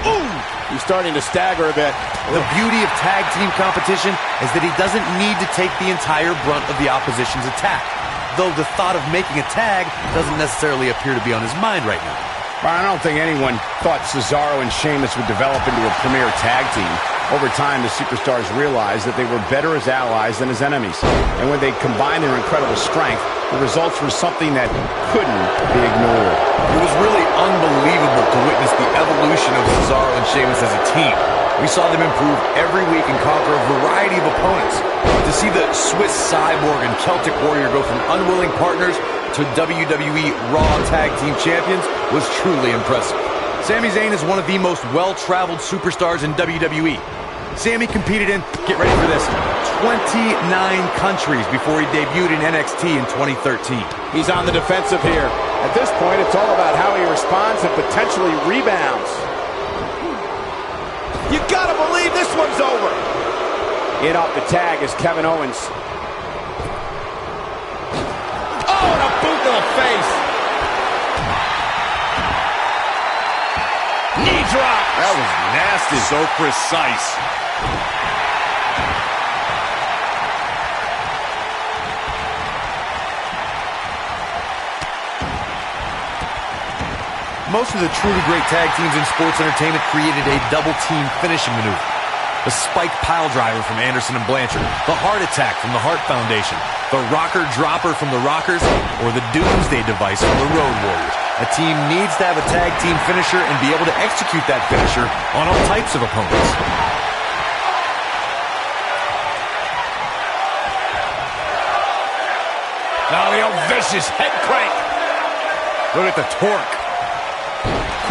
Ooh! He's starting to stagger a bit. The beauty of tag team competition is that he doesn't need to take the entire brunt of the opposition's attack. Though the thought of making a tag doesn't necessarily appear to be on his mind right now. I don't think anyone thought Cesaro and Sheamus would develop into a premier tag team. Over time, the superstars realized that they were better as allies than as enemies. And when they combined their incredible strength, the results were something that couldn't be ignored. It was really unbelievable to witness the evolution of Cesaro and Sheamus as a team. We saw them improve every week and conquer a variety of opponents. To see the Swiss Cyborg and Celtic Warrior go from unwilling partners to WWE Raw Tag Team Champions was truly impressive. Sami Zayn is one of the most well-traveled superstars in WWE. Sami competed in, get ready for this, 29 countries before he debuted in NXT in 2013. He's on the defensive here. At this point, it's all about how he responds and potentially rebounds. You gotta believe this one's over. In off the tag is Kevin Owens. Oh, and a boot to the face. Knee drop. That was nasty. So precise. Most of the truly great tag teams in sports entertainment created a double team finishing maneuver. The spike pile driver from Anderson and Blanchard, the heart attack from the Hart Foundation, the rocker dropper from the Rockers, or the doomsday device from the Road Warriors. A team needs to have a tag team finisher and be able to execute that finisher on all types of opponents. Now the old vicious head crank. Look at the torque.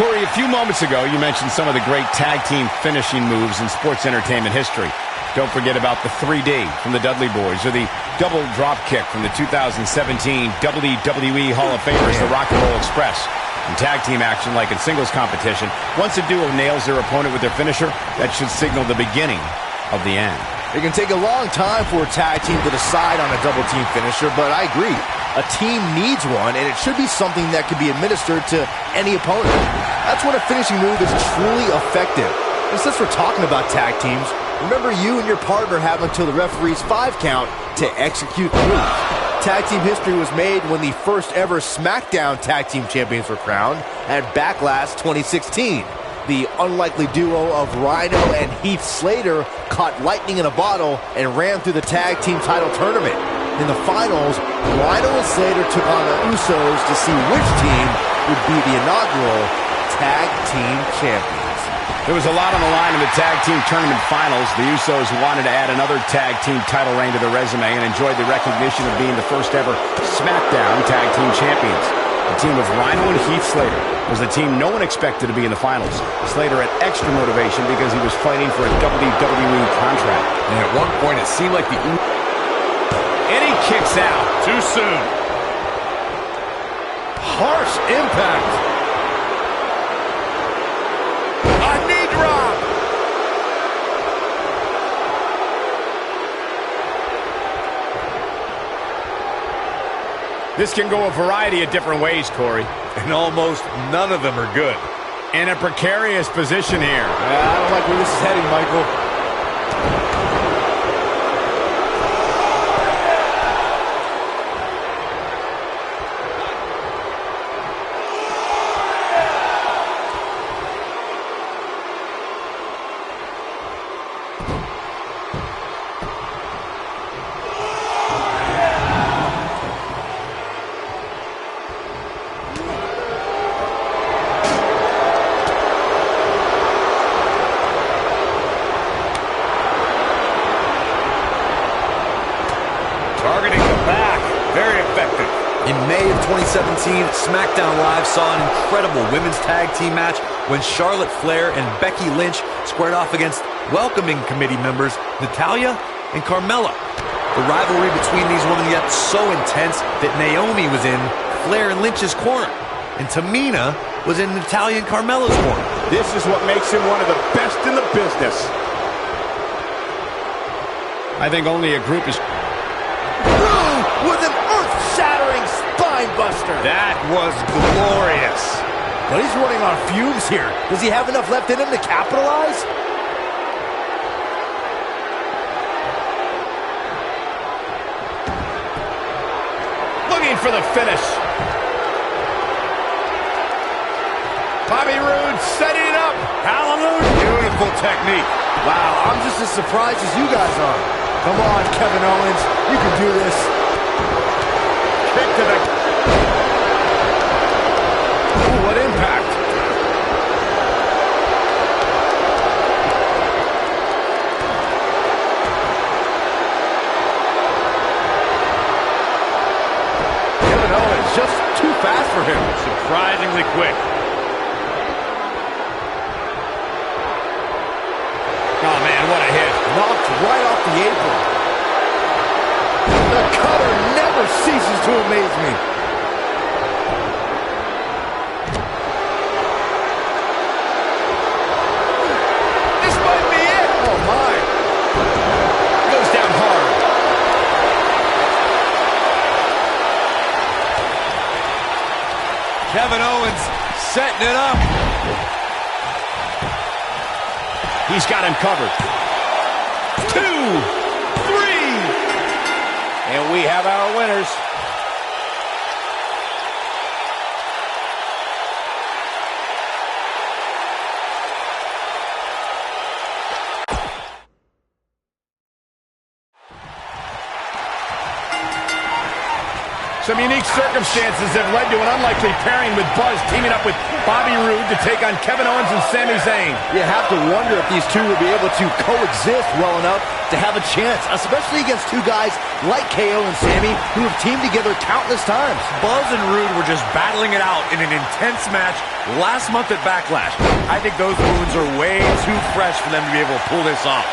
Corey, a few moments ago, you mentioned some of the great tag team finishing moves in sports entertainment history. Don't forget about the 3D from the Dudley Boys, or the double drop kick from the 2017 WWE Hall of Famers, the Rock and Roll Express. In tag team action, like in singles competition, once a duo nails their opponent with their finisher, that should signal the beginning of the end. It can take a long time for a tag team to decide on a double team finisher, but I agree. A team needs one, and it should be something that can be administered to any opponent. That's when a finishing move is truly effective. And since we're talking about tag teams, remember you and your partner have until the referee's 5 count to execute the move. Tag team history was made when the first ever SmackDown Tag Team Champions were crowned at Backlash 2016. The unlikely duo of Rhino and Heath Slater caught lightning in a bottle and ran through the tag team title tournament. In the finals, Rhino and Slater took on the Usos to see which team would be the inaugural Tag Team Champions. There was a lot on the line in the tag team tournament finals. The Usos wanted to add another tag team title reign to their resume and enjoyed the recognition of being the first ever SmackDown Tag Team Champions. The team of Rhino and Heath Slater was the team no one expected to be in the finals. Slater had extra motivation because he was fighting for a WWE contract. And at one point, it seemed like the... And he kicks out. Too soon. Harsh impact. A knee drop. This can go a variety of different ways, Corey. And almost none of them are good. In a precarious position here. I don't like where this is heading, Michael. Targeting the back. Very effective. In May of 2017, SmackDown Live saw an incredible women's tag team match when Charlotte Flair and Becky Lynch squared off against welcoming committee members Natalya and Carmella. The rivalry between these women got so intense that Naomi was in Flair and Lynch's corner, and Tamina was in Natalya and Carmella's corner. This is what makes him one of the best in the business. I think only a group is... With an earth-shattering spine buster. That was glorious. But he's running on fumes here. Does he have enough left in him to capitalize? Looking for the finish. Bobby Roode setting it up. Hallelujah. Beautiful technique. Wow, I'm just as surprised as you guys are. Come on, Kevin Owens. You can do this. Kick to the... Ooh, what impact. Kevin Owens just too fast for him. Surprisingly quick. Oh, man, what a hit. Knocked right off the apron. The cutter never ceases to amaze me. This might be it. Oh, my. Goes down hard. Kevin Owens setting it up. He's got him covered. 2, 3. And we have our winners. Some unique circumstances have led to an unlikely pairing with Buzz teaming up with Bobby Roode to take on Kevin Owens and Sami Zayn. You have to wonder if these two will be able to coexist well enough to have a chance, especially against two guys like KO and Sami who have teamed together countless times. Buzz and Roode were just battling it out in an intense match last month at Backlash. I think those wounds are way too fresh for them to be able to pull this off.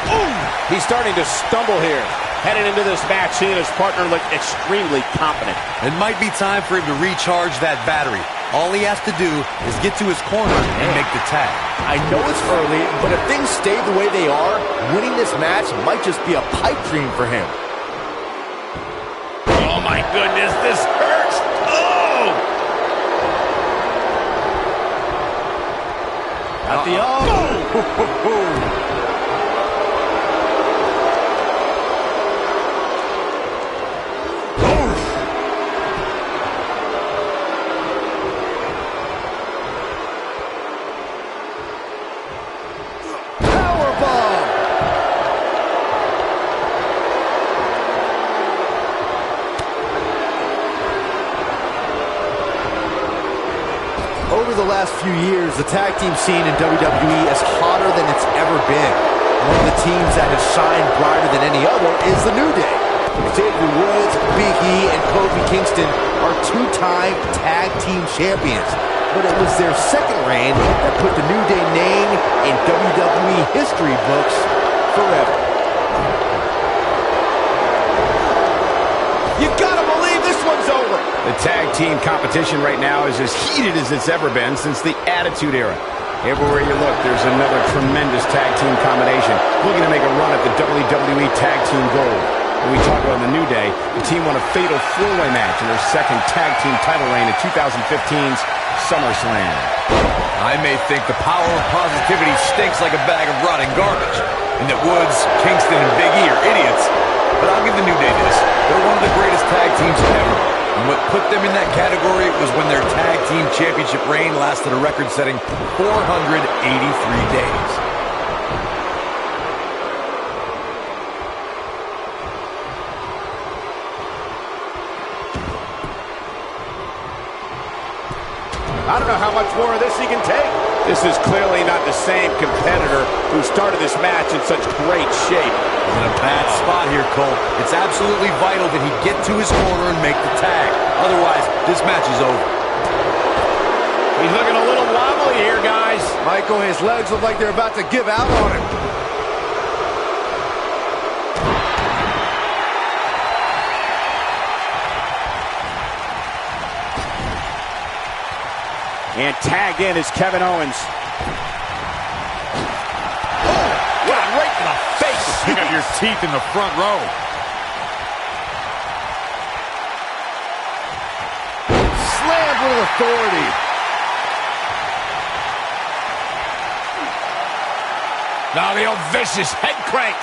Ooh, he's starting to stumble here. Heading into this match, he and his partner look extremely confident. It might be time for him to recharge that battery. All he has to do is get to his corner and make the tag. I know it's early, but if things stay the way they are, winning this match might just be a pipe dream for him. Oh, my goodness, this hurts. Oh! At the elbow. Over the last few years, the tag team scene in WWE is hotter than it's ever been. One of the teams that has shined brighter than any other is the New Day. Xavier Woods, Big E, and Kofi Kingston are two-time tag team champions. But it was their second reign that put the New Day name in WWE history books forever. You gotta believe this one's over. The tag team competition right now is as heated as it's ever been since the Attitude Era. Everywhere you look, there's another tremendous tag team combination looking to make a run at the WWE Tag Team Gold. When we talk about the New Day, the team won a fatal four-way match in their second tag team title reign in 2015's SummerSlam. I may think the power of positivity stinks like a bag of rotting garbage, and that Woods, Kingston, and Big E are idiots, but I'll give the New Day this. They're one of the greatest tag teams ever. And what put them in that category was when their tag team championship reign lasted a record-setting 483 days. I don't know how much more of this he can take. This is clearly not the same competitor who started this match in such great shape. He's in a bad spot here, Cole. It's absolutely vital that he get to his corner and make the tag. Otherwise, this match is over. He's looking a little wobbly here, guys. Michael, his legs look like they're about to give out on him. And tagged in is Kevin Owens. Right in the face. Pick up your teeth in the front row. Slammed with authority. Now the old vicious head crank.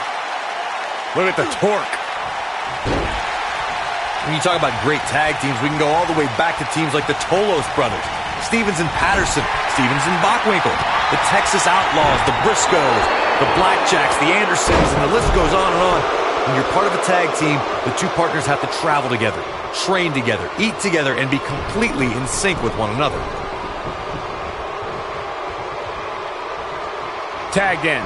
Look at the torque. When you talk about great tag teams, we can go all the way back to teams like the Tolos brothers. Stevens and Patterson, Stevens and Bockwinkel, the Texas Outlaws, the Briscoes, the Blackjacks, the Andersons, and the list goes on and on. When you're part of a tag team, the two partners have to travel together, train together, eat together, and be completely in sync with one another. Tagged in.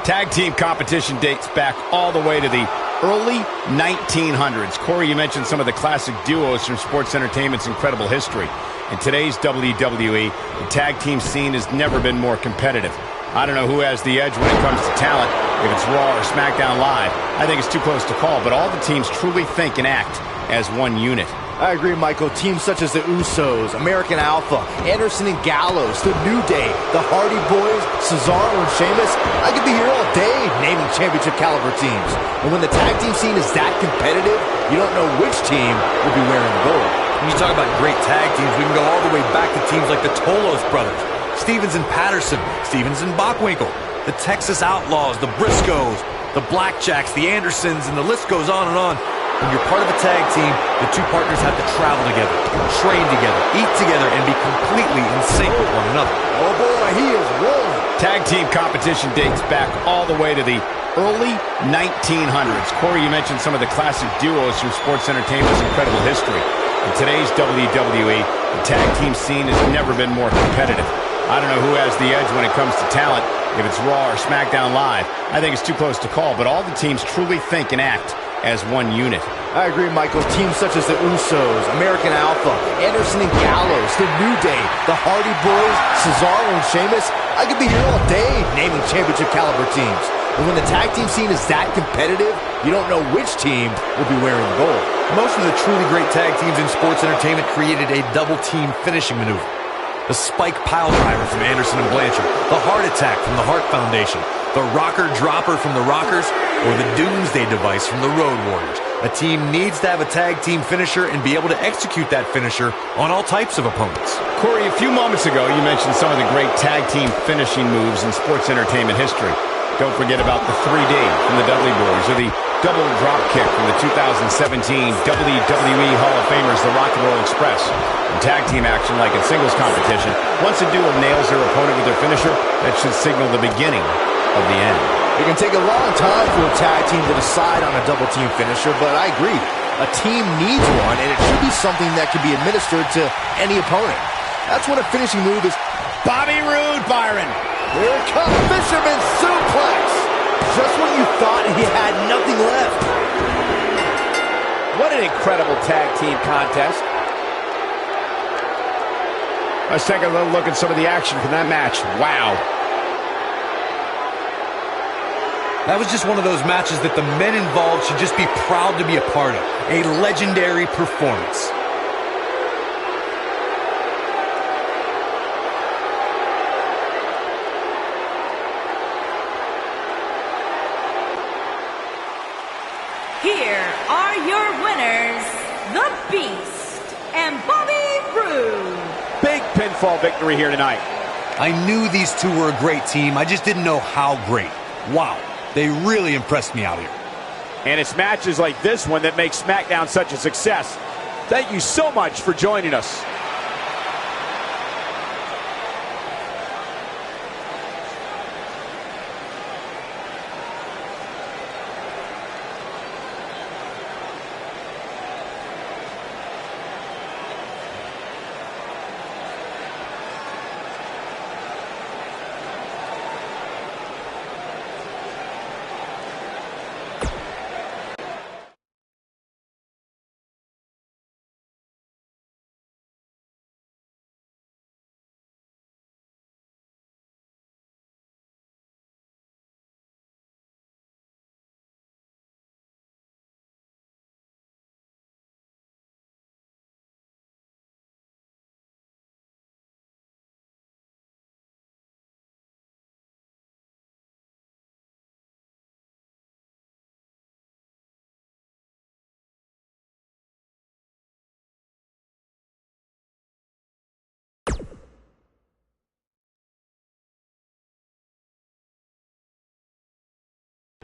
Tag team competition dates back all the way to the early 1900s. Corey, you mentioned some of the classic duos from sports entertainment's incredible history. In today's WWE, the tag team scene has never been more competitive. I don't know who has the edge when it comes to talent, if it's Raw or SmackDown Live. I think it's too close to call, but all the teams truly think and act as one unit. I agree, Michael. Teams such as the Usos, American Alpha, Anderson and Gallows, The New Day, the Hardy Boys, Cesaro and Sheamus. I could be here all day naming championship caliber teams. And when the tag team scene is that competitive, you don't know which team will be wearing the gold. When you talk about great tag teams, we can go all the way back to teams like the Tolos brothers, Stevens and Patterson, Stevens and Bockwinkel, the Texas Outlaws, the Briscoes, the Blackjacks, the Andersons, and the list goes on and on. When you're part of a tag team, the two partners have to travel together, train together, eat together, and be completely in sync with one another. Oh boy, he is rolling. Tag team competition dates back all the way to the early 1900s. Corey, you mentioned some of the classic duos from sports entertainment's incredible history. In today's WWE, the tag team scene has never been more competitive. I don't know who has the edge when it comes to talent, if it's Raw or SmackDown Live. I think it's too close to call, but all the teams truly think and act as one unit. I agree, Michael. Teams such as the Usos, American Alpha, Anderson and Gallows, The New Day, the Hardy Boys, Cesaro and Sheamus. I could be here all day naming championship caliber teams. And when the tag team scene is that competitive, you don't know which team will be wearing the gold. Most of the truly great tag teams in sports entertainment created a double team finishing maneuver. The Spike Pile Driver from Anderson and Blanchard, the Heart Attack from the Hart Foundation, the Rocker Dropper from the Rockers, or the Doomsday Device from the Road Warriors. A team needs to have a tag team finisher and be able to execute that finisher on all types of opponents. Corey, a few moments ago, you mentioned some of the great tag team finishing moves in sports entertainment history. Don't forget about the 3D from the Dudley Boys, or the double drop kick from the 2017 WWE Hall of Famers, the Rock and Roll Express. In tag team action, like in singles competition, once a duo nails their opponent with their finisher, that should signal the beginning of the end. It can take a long time for a tag team to decide on a double team finisher, but I agree. A team needs one, and it should be something that can be administered to any opponent. That's when a finishing move is Bobby Roode, Byron. Here it comes, Fisherman Suplex. Just when you thought he had nothing left. What an incredible tag team contest. Let's take a little look at some of the action from that match. Wow. That was just one of those matches that the men involved should just be proud to be a part of. A legendary performance. Here are your winners, The Beast and Bobby Roode. Big pinfall victory here tonight. I knew these two were a great team. I just didn't know how great. Wow, they really impressed me out here. And it's matches like this one that make SmackDown such a success. Thank you so much for joining us.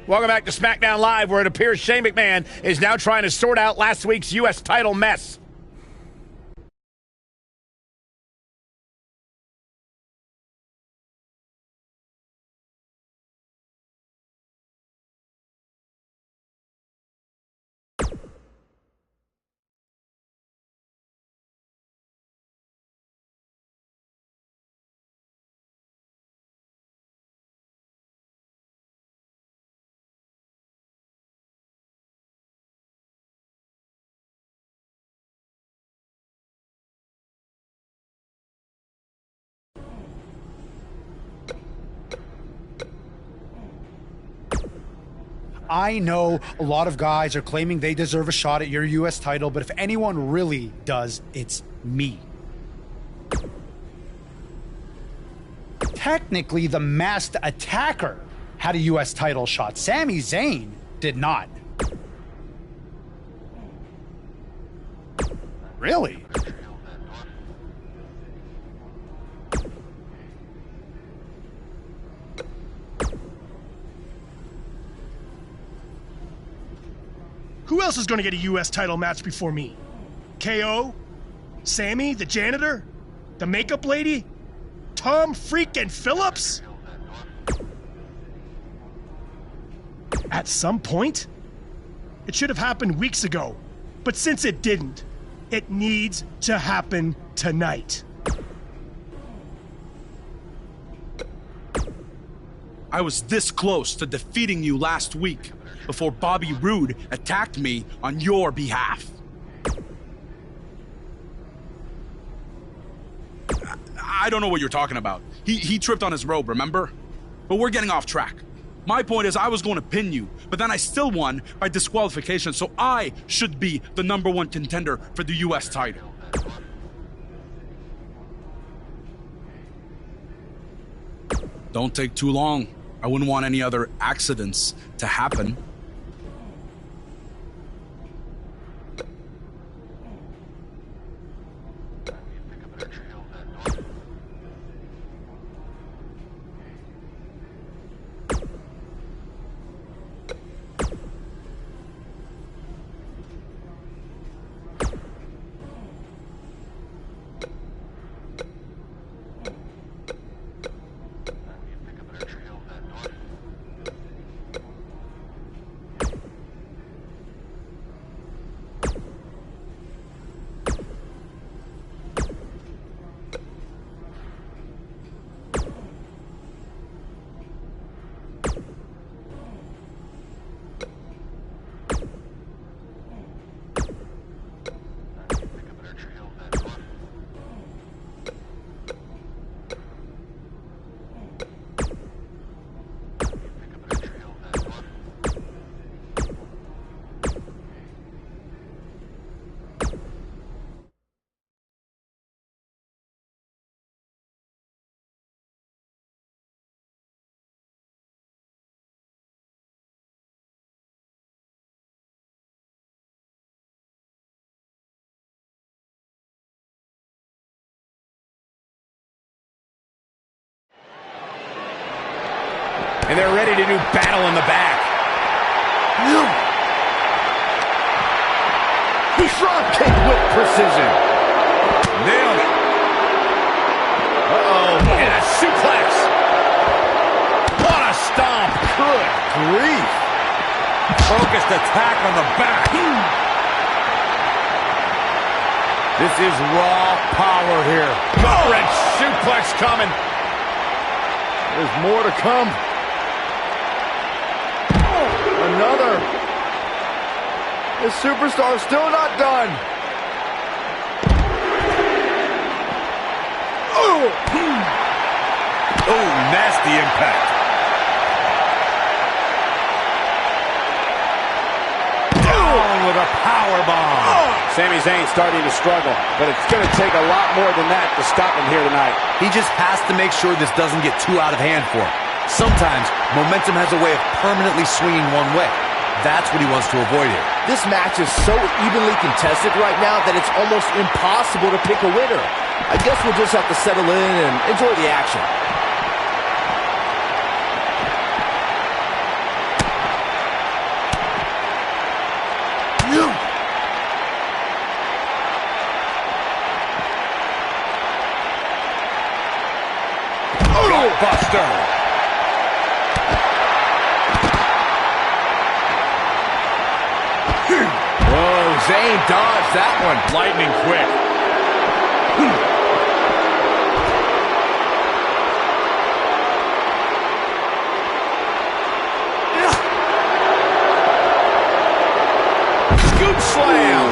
Welcome back to SmackDown Live, where it appears Shane McMahon is now trying to sort out last week's U.S. title mess. I know a lot of guys are claiming they deserve a shot at your U.S. title, but if anyone really does, it's me. Technically, the masked attacker had a U.S. title shot. Sami Zayn did not. Really? Who else is going to get a U.S. title match before me? KO? Sammy, the janitor? The makeup lady? Tom freaking Phillips? At some point? It should have happened weeks ago. But since it didn't, it needs to happen tonight. I was this close to defeating you last week before Bobby Roode attacked me on your behalf. I don't know what you're talking about. He tripped on his robe, remember? But we're getting off track. My point is I was going to pin you, but then I still won by disqualification, so I should be the #1 contender for the U.S. title. Don't take too long. I wouldn't want any other accidents to happen. And they're ready to do battle in the back. He drop kick with precision. Nailed it. Uh-oh. And a suplex. What a stomp. Good grief. Focused attack on the back. This is raw power here. Gut-wrench suplex coming. There's more to come. Another. This superstar still not done. Oh, nasty impact. Down with a power bomb. Sami Zayn starting to struggle, but it's going to take a lot more than that to stop him here tonight. He just has to make sure this doesn't get too out of hand for him. Sometimes, momentum has a way of permanently swinging one way. That's what he wants to avoid here. This match is so evenly contested right now that it's almost impossible to pick a winner. I guess we'll just have to settle in and enjoy the action. Buster. Whoa, Zayn dodged that one. Lightning quick. Scoop slam.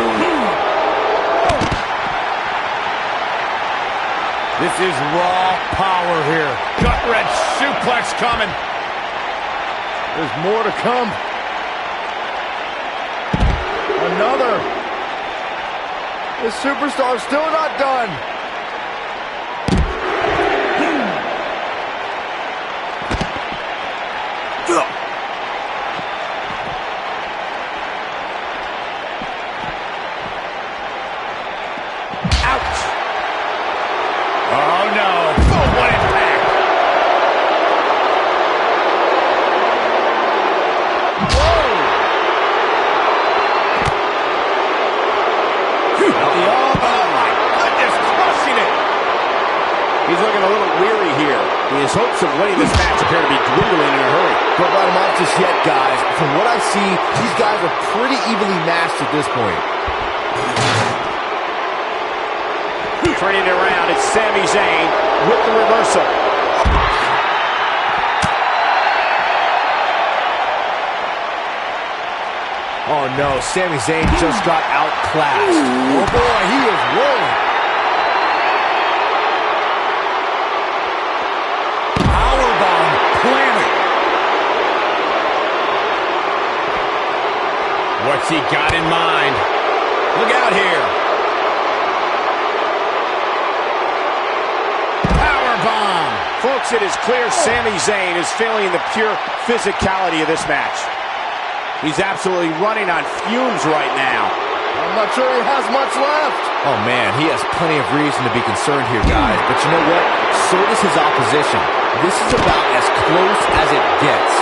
This is raw power here. Gut-wrench suplex coming. There's more to come. another. The superstar's still not done. Ouch. Oh, no. Oh, what impact. Whoa. Oh, my goodness, crushing it. He's looking a little weary here. His hopes of winning this match appear to be dwindling in a hurry. Don't write him off just yet, guys. From what I see, these guys are pretty evenly matched at this point. Turning it around, it's Sami Zayn with the reversal. Oh no, Sami Zayn just got outclassed. Oh boy, he is rolling. Powerbomb planted. What's he got in mind? Look out here. Powerbomb. Folks, it is clear Sami Zayn is feeling the pure physicality of this match. He's absolutely running on fumes right now. I'm not sure he has much left. Oh man, he has plenty of reason to be concerned here, guys. But you know what? So does his opposition. This is about as close as it gets.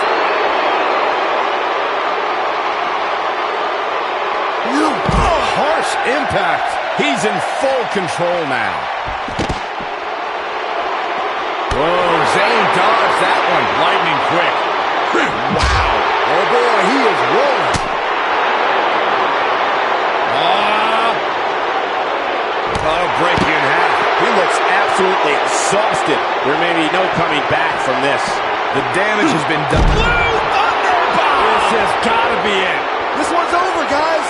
Oh, harsh impact. He's in full control now. Whoa, Zayn dodged that one lightning quick. Wow. Oh boy, he is rolling. That'll break you in half. He looks absolutely exhausted. There may be no coming back from this. The damage has been done. Blue Thunderbomb! This has got to be it. This one's over, guys.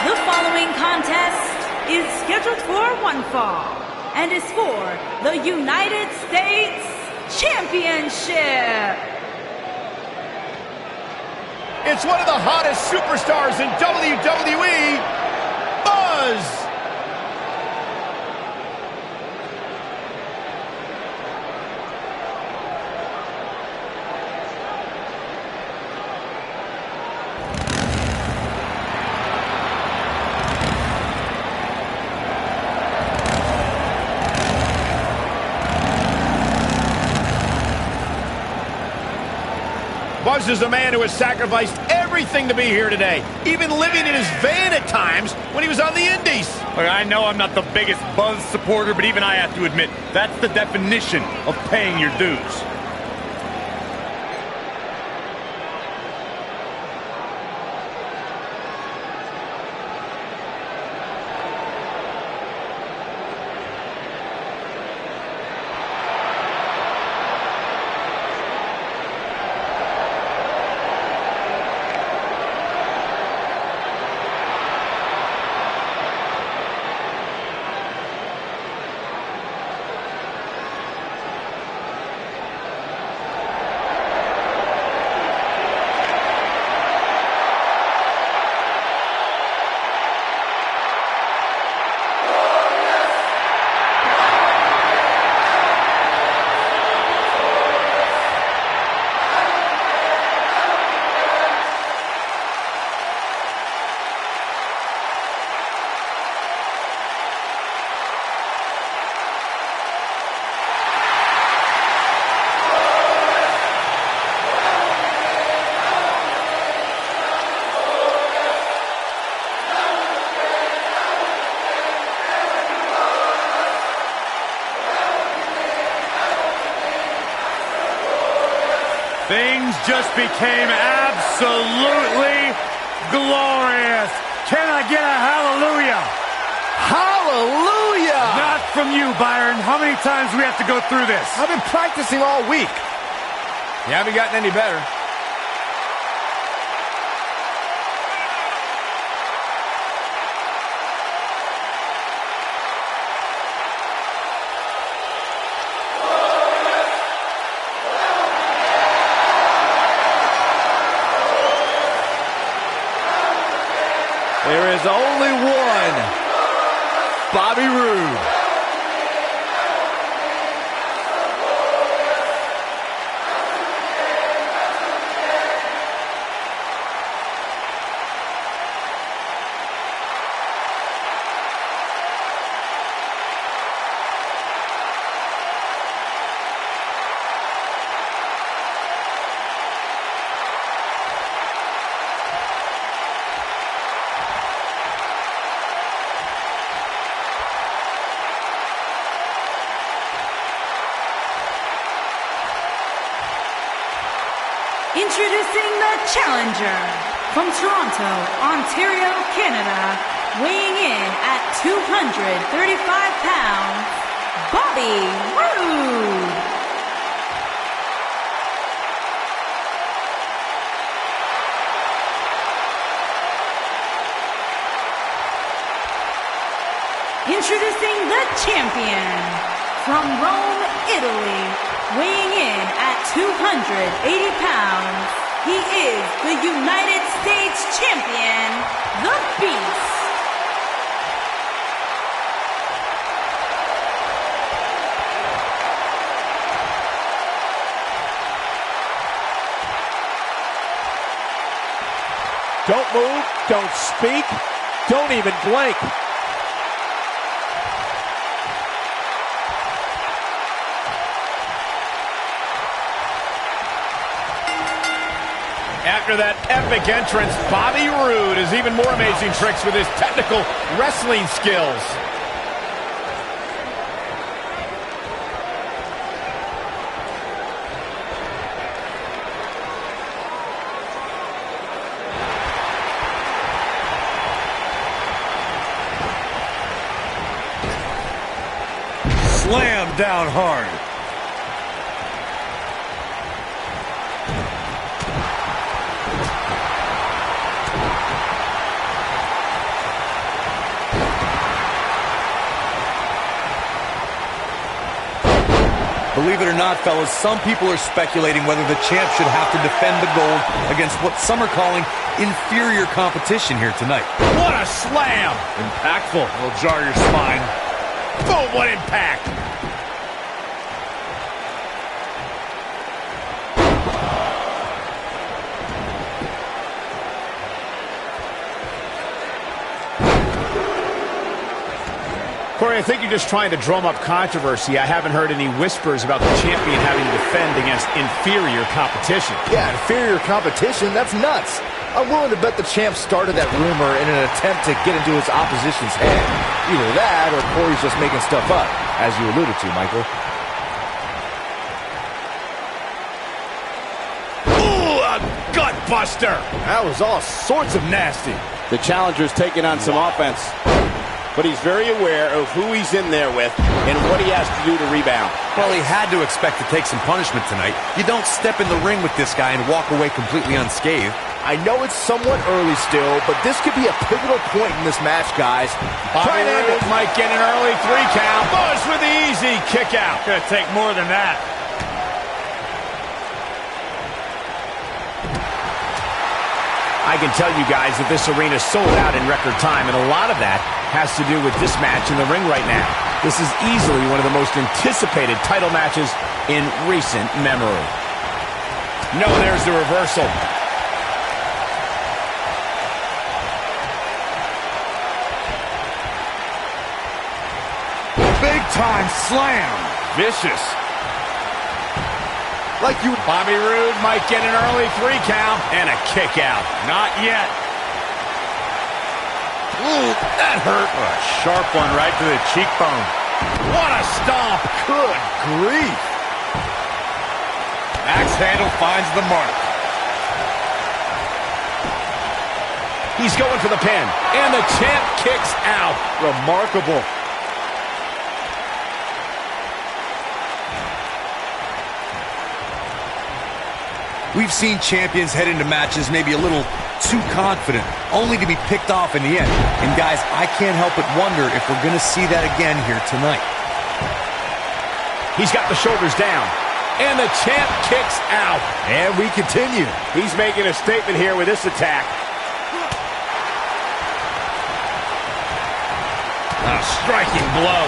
The following contest is scheduled for one fall and is for the United States Championship. It's one of the hottest superstars in WWE, Buzz. Buzz is a man who has sacrificed everything to be here today, even living in his van at times when he was on the Indies. Look, I know I'm not the biggest Buzz supporter, but even I have to admit, that's the definition of paying your dues. Things just became absolutely glorious. Can I get a hallelujah? Hallelujah! Not from you, Byron. How many times do we have to go through this? I've been practicing all week. You haven't gotten any better. There is only one Bobby Roode. Introducing the challenger from Toronto, Ontario, Canada, weighing in at 235 pounds, Bobby Roode. Introducing the champion from Rome, Italy, weighing in at 280 pounds, he is the United States champion, the Beast. Don't move, don't speak, don't even blink. After that epic entrance, Bobby Roode has even more amazing tricks with his technical wrestling skills. Slam down hard. Believe it or not, fellas, some people are speculating whether the champ should have to defend the gold against what some are calling inferior competition here tonight. What a slam! Impactful. It'll jar your spine. Boom, what impact! Corey, I think you're just trying to drum up controversy. I haven't heard any whispers about the champion having to defend against inferior competition. Yeah, inferior competition? That's nuts. I'm willing to bet the champ started that rumor in an attempt to get into his opposition's head. Either that, or Corey's just making stuff up, as you alluded to, Michael. Ooh, a gut buster! That was all sorts of nasty. The challenger's taking on some offense, but he's very aware of who he's in there with and what he has to do to rebound. Well, he had to expect to take some punishment tonight. You don't step in the ring with this guy and walk away completely unscathed. I know it's somewhat early still, but this could be a pivotal point in this match, guys. Bobby Roode might get an early 3 count. Buzz with the easy kick out. Gonna take more than that. I can tell you guys that this arena sold out in record time, and a lot of that has to do with this match in the ring right now. This is easily one of the most anticipated title matches in recent memory. No, there's the reversal. Big time slam. Vicious. Like you, Bobby Roode might get an early 3 count and a kick out. Not yet. Ooh, that hurt. A sharp one right to the cheekbone. What a stomp. good grief. Axe handle finds the mark. He's going for the pin, and the champ kicks out. Remarkable. We've seen champions head into matches maybe a little too confident, only to be picked off in the end. And guys, I can't help but wonder if we're going to see that again here tonight. He's got the shoulders down, and the champ kicks out. And we continue. He's making a statement here with this attack. A striking blow.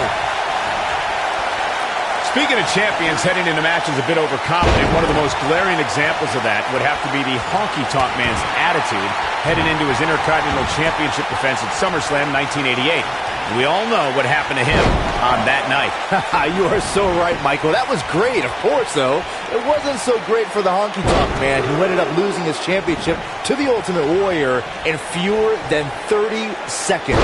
Speaking of champions heading into matches a bit overconfident, one of the most glaring examples of that would have to be the honky-tonk man's attitude heading into his Intercontinental Championship defense at SummerSlam 1988. And we all know what happened to him on that night. You are so right, Michael. That was great, of course, though. It wasn't so great for the honky-tonk man, who ended up losing his championship to the Ultimate Warrior in fewer than 30 seconds.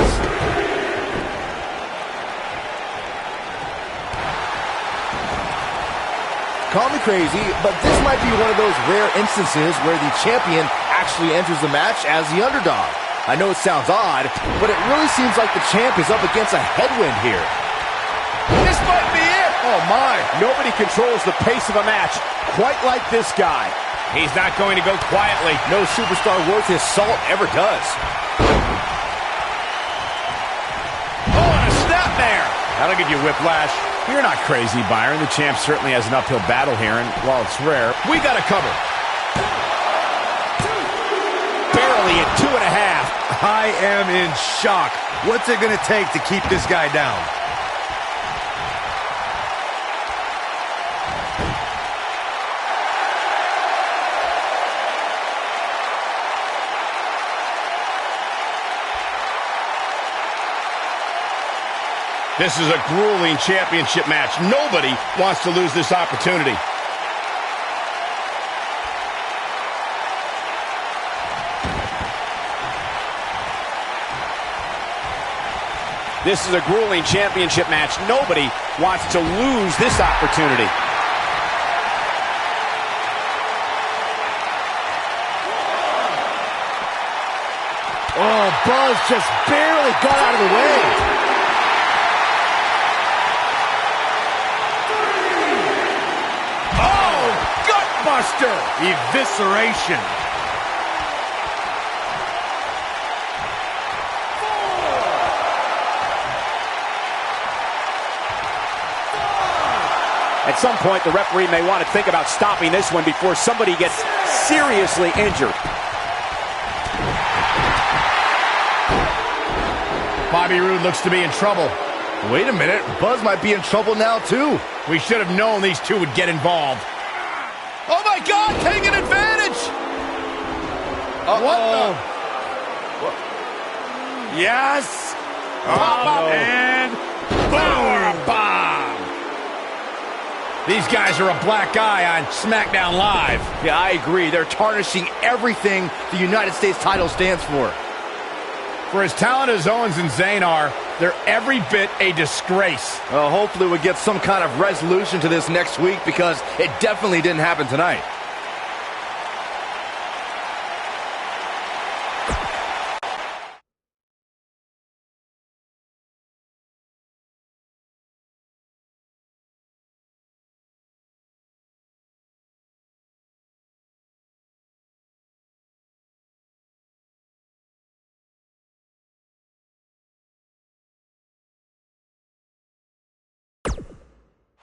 Call me crazy, but this might be one of those rare instances where the champion actually enters the match as the underdog. I know it sounds odd, but it really seems like the champ is up against a headwind here. This might be it. Oh, my. Nobody controls the pace of a match quite like this guy. He's not going to go quietly. No superstar worth his salt ever does. Oh, and a snapmare. That'll give you whiplash. You're not crazy, Byron. The champ certainly has an uphill battle here, and while it's rare, we got to cover. Barely at 2.5. I am in shock. What's it going to take to keep this guy down? This is a grueling championship match. Nobody wants to lose this opportunity. This is a grueling championship match. Nobody wants to lose this opportunity. Oh, Buzz just barely got out of the way. Buster! Evisceration. At some point, the referee may want to think about stopping this one before somebody gets seriously injured. Bobby Roode looks to be in trouble. Wait a minute, Buzz might be in trouble now, too. We should have known these two would get involved. Oh, my God, taking advantage! What? Yes! Pop-up and boom! Bomb! These guys are a black eye on SmackDown Live. Yeah, I agree. They're tarnishing everything the United States title stands for. For as talented as Owens and Zayn are, they're every bit a disgrace. Well, hopefully we'll get some kind of resolution to this next week, because it definitely didn't happen tonight.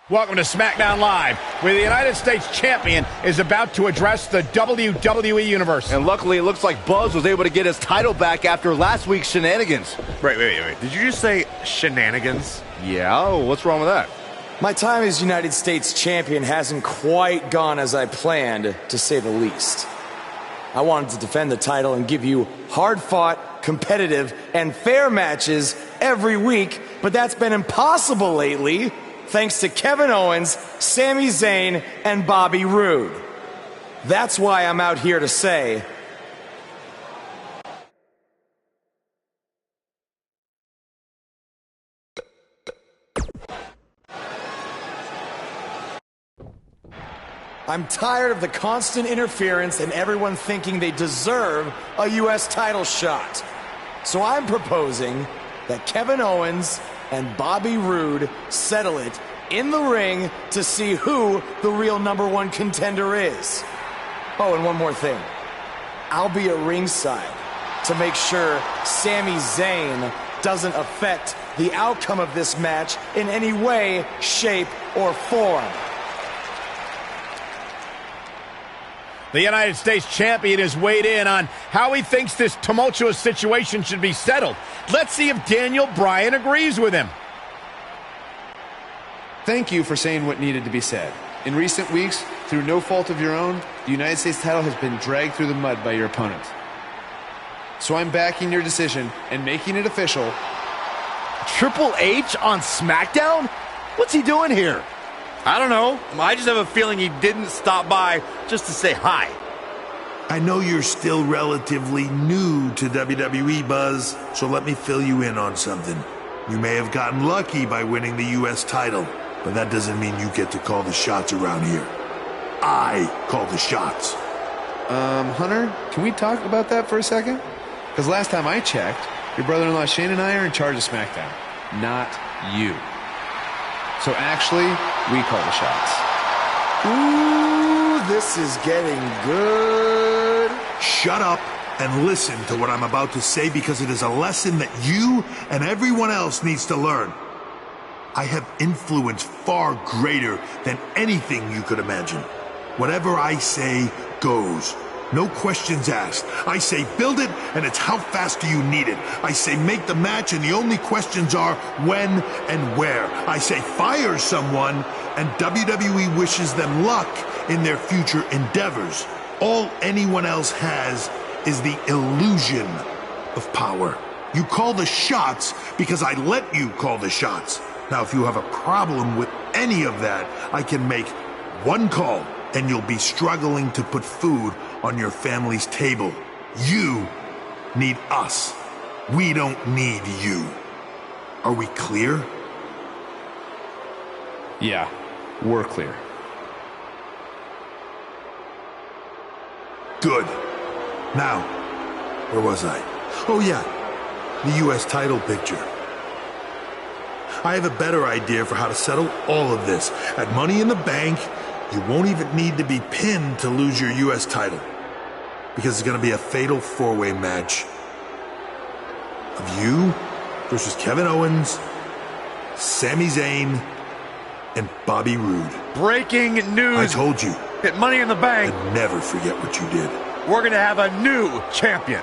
Welcome to SmackDown Live, where the United States Champion is about to address the WWE Universe. And luckily, it looks like Buzz was able to get his title back after last week's shenanigans. Wait. Did you just say shenanigans? Yeah, what's wrong with that? My time as United States Champion hasn't quite gone as I planned, to say the least. I wanted to defend the title and give you hard-fought, competitive, and fair matches every week, but that's been impossible lately, thanks to Kevin Owens, Sami Zayn, and Bobby Roode. That's why I'm out here to say, I'm tired of the constant interference and everyone thinking they deserve a U.S. title shot. So I'm proposing that Kevin Owens and Bobby Roode settle it in the ring to see who the real #1 contender is. Oh, and one more thing. I'll be at ringside to make sure Sami Zayn doesn't affect the outcome of this match in any way, shape, or form. The United States champion has weighed in on how he thinks this tumultuous situation should be settled. Let's see if Daniel Bryan agrees with him. Thank you for saying what needed to be said. In recent weeks, through no fault of your own, the United States title has been dragged through the mud by your opponent. So I'm backing your decision and making it official. Triple H on SmackDown? What's he doing here? I don't know. I just have a feeling he didn't stop by just to say hi. I know you're still relatively new to WWE, Buzz, so let me fill you in on something. You may have gotten lucky by winning the U.S. title, but that doesn't mean you get to call the shots around here. I call the shots. Hunter, can we talk about that for a second? Because last time I checked, your brother-in-law Shane and I are in charge of SmackDown, not you. So actually, we call the shots. Ooh, this is getting good. Shut up and listen to what I'm about to say, because it is a lesson that you and everyone else needs to learn. I have influence far greater than anything you could imagine. Whatever I say goes. No questions asked. I say build it, and it's how fast do you need it. I say make the match, and the only questions are when and where. I say fire someone, and WWE wishes them luck in their future endeavors. All anyone else has is the illusion of power. You call the shots because I let you call the shots. Now, if you have a problem with any of that, I can make one call, and you'll be struggling to put food on your family's table. You need us. We don't need you. Are we clear? Yeah, we're clear. Good. Now, where was I? Oh yeah, the U.S. title picture. I have a better idea for how to settle all of this. At Money in the Bank, you won't even need to be pinned to lose your U.S. title, because it's going to be a fatal four-way match of you versus Kevin Owens, Sami Zayn, and Bobby Roode. Breaking news. I told you. At Money in the Bank. I'd never forget what you did. We're going to have a new champion.